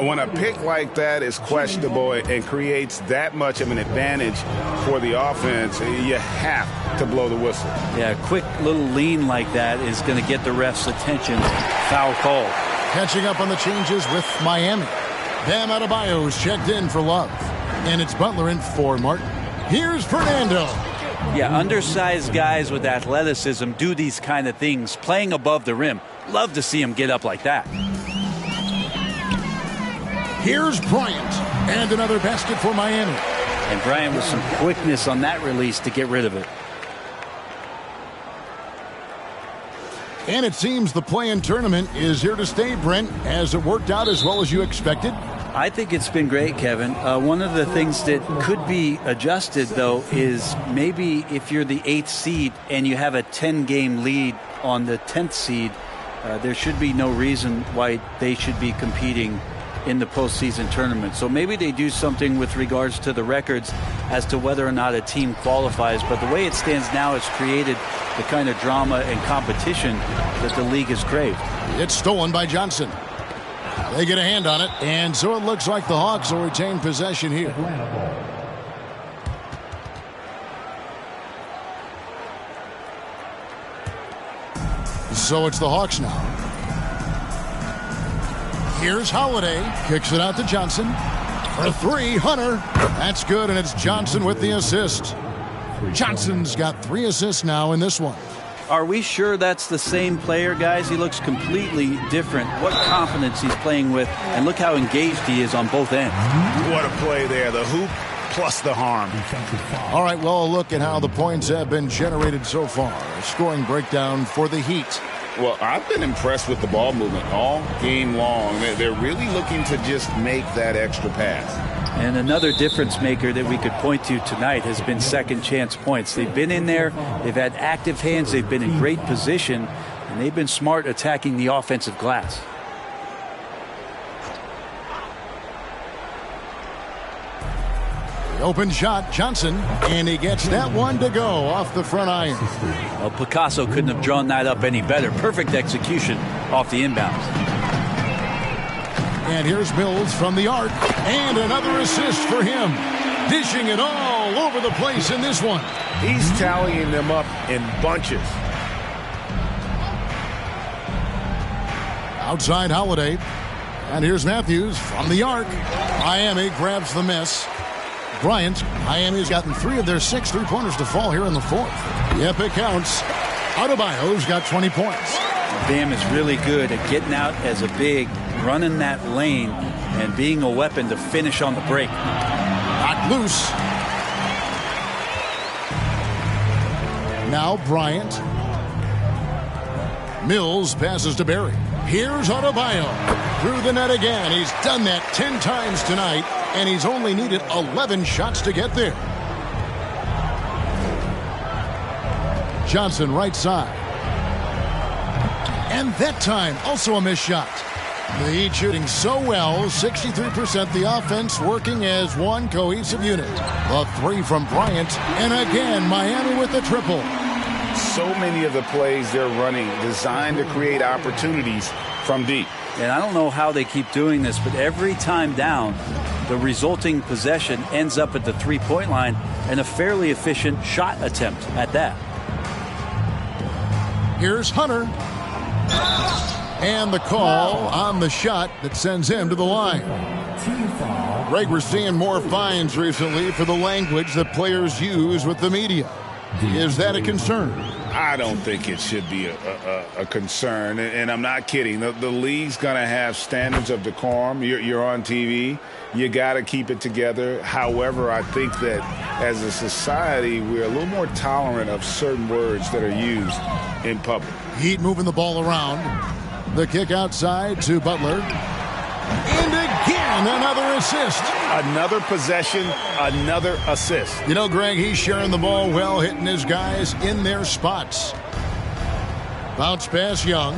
S4: When a pick like that is questionable and creates that much of an advantage for the offense, you have to blow the whistle.
S3: Yeah, a quick little lean like that is going to get the ref's attention. Foul call.
S1: Catching up on the changes with Miami. Bam Adebayo's checked in for Love. And it's Butler in for Martin. Here's Fernando.
S3: Yeah, undersized guys with athleticism do these kind of things, playing above the rim. Love to see him get up like that.
S1: Here's Bryant. And another basket for Miami.
S3: And Bryant with some quickness on that release to get rid of it.
S1: And it seems the play-in tournament is here to stay, Brent. Has it worked out as well as you expected?
S3: I think it's been great, Kevin. One of the things that could be adjusted, though, is maybe if you're the 8th seed and you have a 10-game lead on the 10th seed, there should be no reason why they should be competing in the postseason tournament. So maybe they do something with regards to the records as to whether or not a team qualifies. But the way it stands now, it's created the kind of drama and competition that the league has craved.
S1: It's stolen by Johnson. They get a hand on it, and so it looks like the Hawks will retain possession here. So it's the Hawks now. Here's Holiday. Kicks it out to Johnson. For three, Hunter. That's good, and it's Johnson with the assist. Johnson's got 3 assists now in this one.
S3: Are we sure that's the same player, guys? He looks completely different. What confidence he's playing with, and look how engaged he is on both ends.
S4: What a play there. The hoop plus the harm.
S1: All right, well, look at how the points have been generated so far. A scoring breakdown for the Heat.
S4: Well, I've been impressed with the ball movement all game long. They're really looking to just make that extra pass.
S3: And another difference maker that we could point to tonight has been second chance points. They've been in there, they've had active hands, they've been in great position, and they've been smart attacking the offensive glass.
S1: Open shot, Johnson, and he gets that one to go off the front iron.
S3: Well, Picasso couldn't have drawn that up any better. Perfect execution off the inbounds.
S1: And here's Mills from the arc, and another assist for him. Dishing it all over the place in this one.
S5: He's tallying them up in bunches.
S1: Outside Holiday. And here's Matthews from the arc. Miami grabs the miss. Bryant, Miami's gotten 3 of their 6 three-pointers to fall here in the fourth. Yep, it counts. Adebayo's got 20 points.
S3: Bam is really good at getting out as a big, running that lane, and being a weapon to finish on the break.
S1: Knocked loose. Now Bryant. Mills passes to Barry. Here's Adebayo. Through the net again. He's done that 10 times tonight, and he's only needed 11 shots to get there. Johnson right side. And that time, also a missed shot. The Heat shooting so well, 63%, the offense working as one cohesive unit. The 3 from Bryant, and again, Miami with the triple.
S5: So many of the plays they're running designed to create opportunities from deep.
S3: And I don't know how they keep doing this, but every time down, the resulting possession ends up at the three-point line and a fairly efficient shot attempt at that.
S1: Here's Hunter. And the call on the shot that sends him to the line. Greg, we're seeing more fines recently for the language that players use with the media. Is that a concern?
S5: I don't think it should be a concern, and I'm not kidding. The league's going to have standards of decorum. You're on TV. You got to keep it together. However, I think that as a society, we're a little more tolerant of certain words that are used in public.
S1: Heat moving the ball around. The kick outside to Butler. And again, another assist.
S5: Another possession, another assist.
S1: You know, Greg, he's sharing the ball well, hitting his guys in their spots. Bounce pass, Young.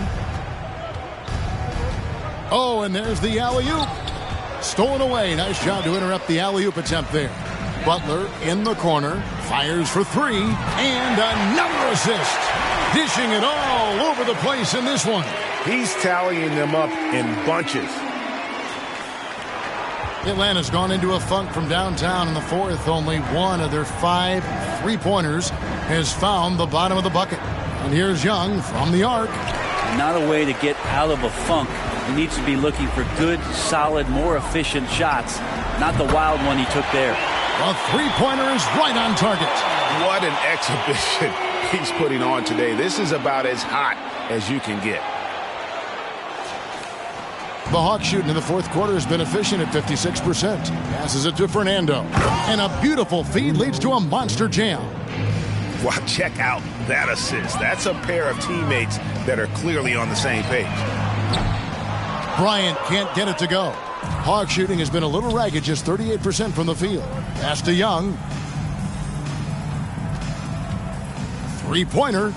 S1: Oh, and there's the alley-oop. Stolen away. Nice job to interrupt the alley-oop attempt there. Butler in the corner. Fires for 3. And another assist. Dishing it all over the place in this one.
S5: He's tallying them up in bunches.
S1: Atlanta's gone into a funk from downtown in the fourth. Only one of their 5 three-pointers has found the bottom of the bucket. And here's Young from the arc.
S3: Not a way to get out of a funk. He needs to be looking for good, solid, more efficient shots. Not the wild one he took there.
S1: A three-pointer is right on target.
S5: What an exhibition he's putting on today. This is about as hot as you can get.
S1: The Hawks shooting in the fourth quarter has been efficient at 56%. Passes it to Fernando. And a beautiful feed leads to a monster jam.
S5: Wow, check out that assist. That's a pair of teammates that are clearly on the same page.
S1: Bryant can't get it to go. Hawks shooting has been a little ragged, just 38% from the field. Pass to Young. Three-pointer.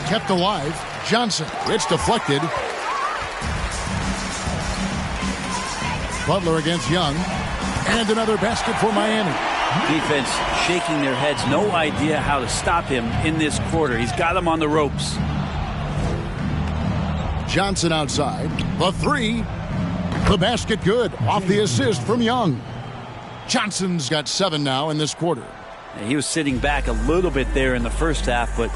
S1: Kept alive. Johnson. It's deflected. Butler against Young. And another basket for Miami.
S3: Defense shaking their heads. No idea how to stop him in this quarter. He's got him on the ropes.
S1: Johnson outside. The 3. The basket good. Off the assist from Young. Johnson's got 7 now in this quarter.
S3: He was sitting back a little bit there in the first half, but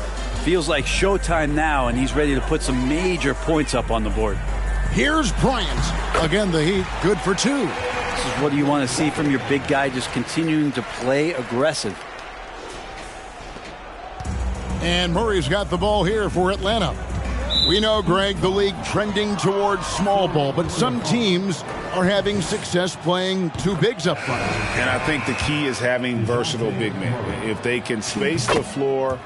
S3: feels like showtime now, and he's ready to put some major points up on the board.
S1: Here's Bryant. Again, the Heat good for 2.
S3: This is what you want to see from your big guy, just continuing to play aggressive.
S1: And Murray's got the ball here for Atlanta. We know, Greg, the league trending towards small ball, but some teams are having success playing 2 bigs up front.
S5: And I think the key is having versatile big men. If they can space the floor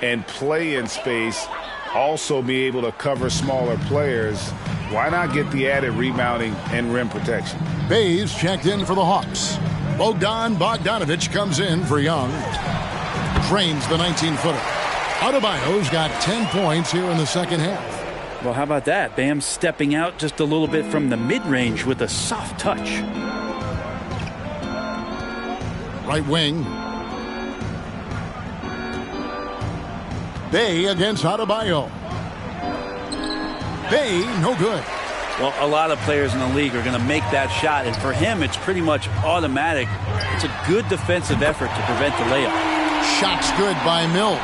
S5: and play in space, also be able to cover smaller players, why not get the added rebounding and rim protection?
S1: Bays checked in for the Hawks. Bogdanovich comes in for Young. Trains the 19-footer. Adebayo's got 10 points here in the second half.
S3: Well, how about that? Bam stepping out just a little bit from the mid-range with a soft touch.
S1: Right wing. Bay against Adebayo. Bay, no good.
S3: Well, a lot of players in the league are going to make that shot, and for him, it's pretty much automatic. It's a good defensive effort to prevent the layup.
S1: Shot's good by Mills.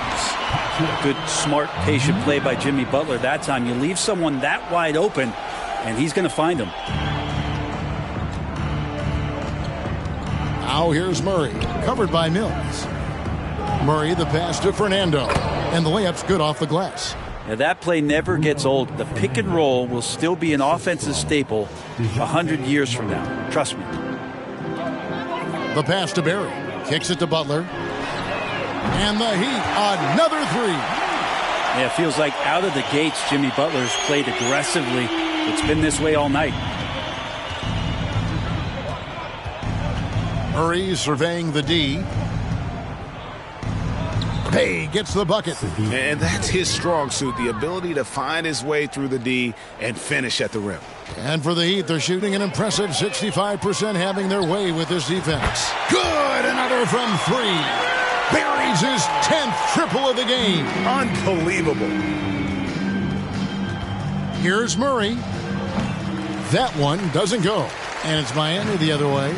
S3: Good, smart, patient play by Jimmy Butler that time. You leave someone that wide open, and he's going to find him.
S1: Now here's Murray, covered by Mills. Murray, the pass to Fernando, and the layup's good off the glass.
S3: Now that play never gets old. The pick and roll will still be an offensive staple 100 years from now. Trust me.
S1: The pass to Barry. Kicks it to Butler. And the Heat, another three.
S3: Yeah, it feels like out of the gates, Jimmy Butler's played aggressively. It's been this way all night.
S1: Murray surveying the D. Pay gets the bucket.
S4: And that's his strong suit, the ability to find his way through the D and finish at the rim.
S1: And for the Heat, they're shooting an impressive 65%, having their way with this defense. Good, another from three. Buries his 10th triple of the game.
S4: Unbelievable.
S1: Here's Murray. That one doesn't go. And it's Miami the other way.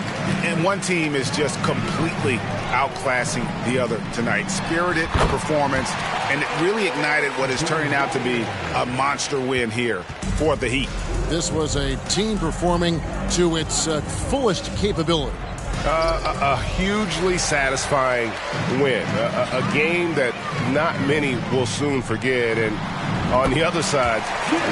S4: And one team is just completely outclassing the other tonight. Spirited performance, and it really ignited what is turning out to be a monster win here for the Heat.
S1: This was a team performing to its fullest capability.
S10: A hugely satisfying win. A game that not many will soon forget. And on the other side,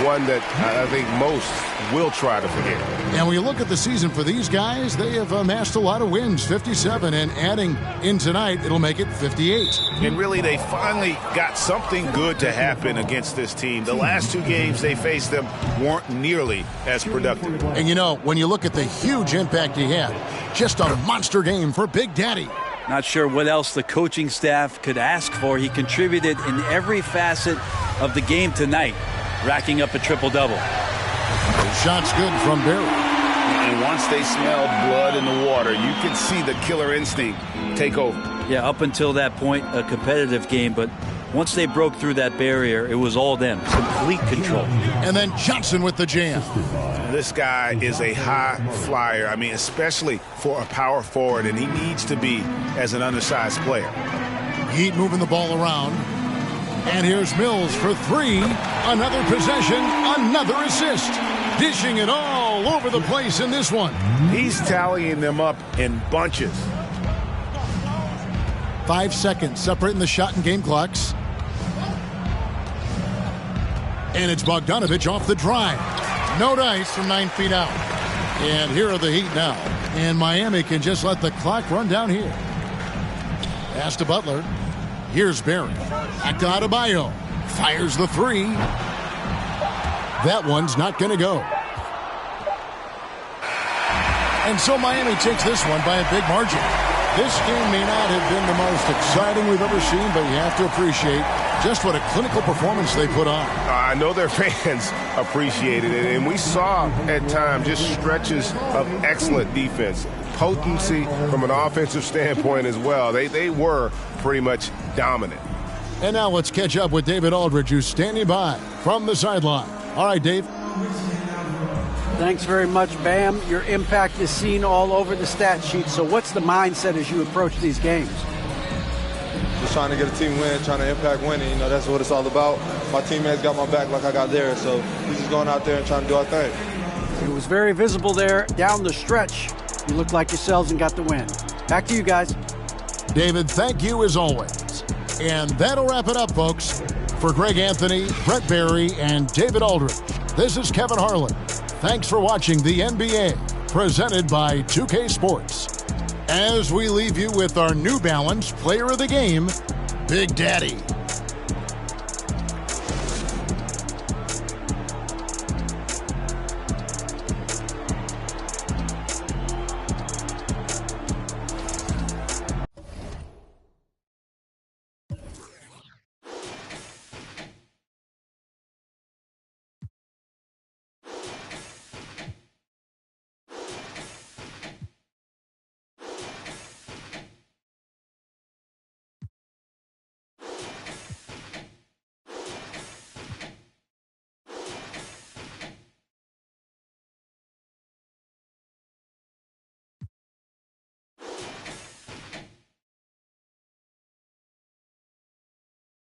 S10: one that I think most will try to forget.
S1: And when you look at the season for these guys, they have amassed a lot of wins, 57, and adding in tonight, it'll make it 58.
S4: And really, they finally got something good to happen against this team. The last two games they faced them weren't nearly as productive.
S1: And you know, when you look at the huge impact he had, just a monster game for Big Daddy.
S3: Not sure what else the coaching staff could ask for. He contributed in every facet of the game tonight, racking up a triple-double.
S1: The shot's good from Barry.
S4: And once they smelled blood in the water, you could see the killer instinct take over.
S3: Yeah, up until that point, a competitive game, but once they broke through that barrier, it was all them. Complete control.
S1: And then Johnson with the jam.
S4: This guy is a high flyer. I mean, especially for a power forward, and he needs to be as an undersized player.
S1: Heat moving the ball around. And here's Mills for three. Another possession, another assist. Dishing it all over the place in this one.
S4: He's tallying them up in bunches.
S1: 5 seconds separating the shot and game clocks. And it's Bogdanovich off the drive. No dice from 9 feet out. And here are the Heat now. And Miami can just let the clock run down here. Pass to Butler. Here's Barry. Back to Adebayo. Fires the three. That one's not going to go. And so Miami takes this one by a big margin. This game may not have been the most exciting we've ever seen, but you have to appreciate just what a clinical performance they put on.
S10: I know their fans appreciated it, and we saw at times just stretches of excellent defense. Potency from an offensive standpoint as well. They were pretty much dominant.
S1: And now let's catch up with David Aldridge, who's standing by from the sideline. All right, Dave.
S2: Thanks very much, Bam. Your impact is seen all over the stat sheet. So what's the mindset as you approach these games?
S11: Just trying to get a team win, trying to impact winning. You know, that's what it's all about. My teammates got my back like I got theirs. So we're just going out there and trying to do our thing.
S2: It was very visible there down the stretch. You looked like yourselves and got the win. Back to you guys.
S1: David, thank you as always. And that'll wrap it up, folks. For Greg Anthony, Brett Barry, and David Aldridge, this is Kevin Harlan. Thanks for watching the NBA, presented by 2K Sports. As we leave you with our New Balance Player of the Game, Big Daddy.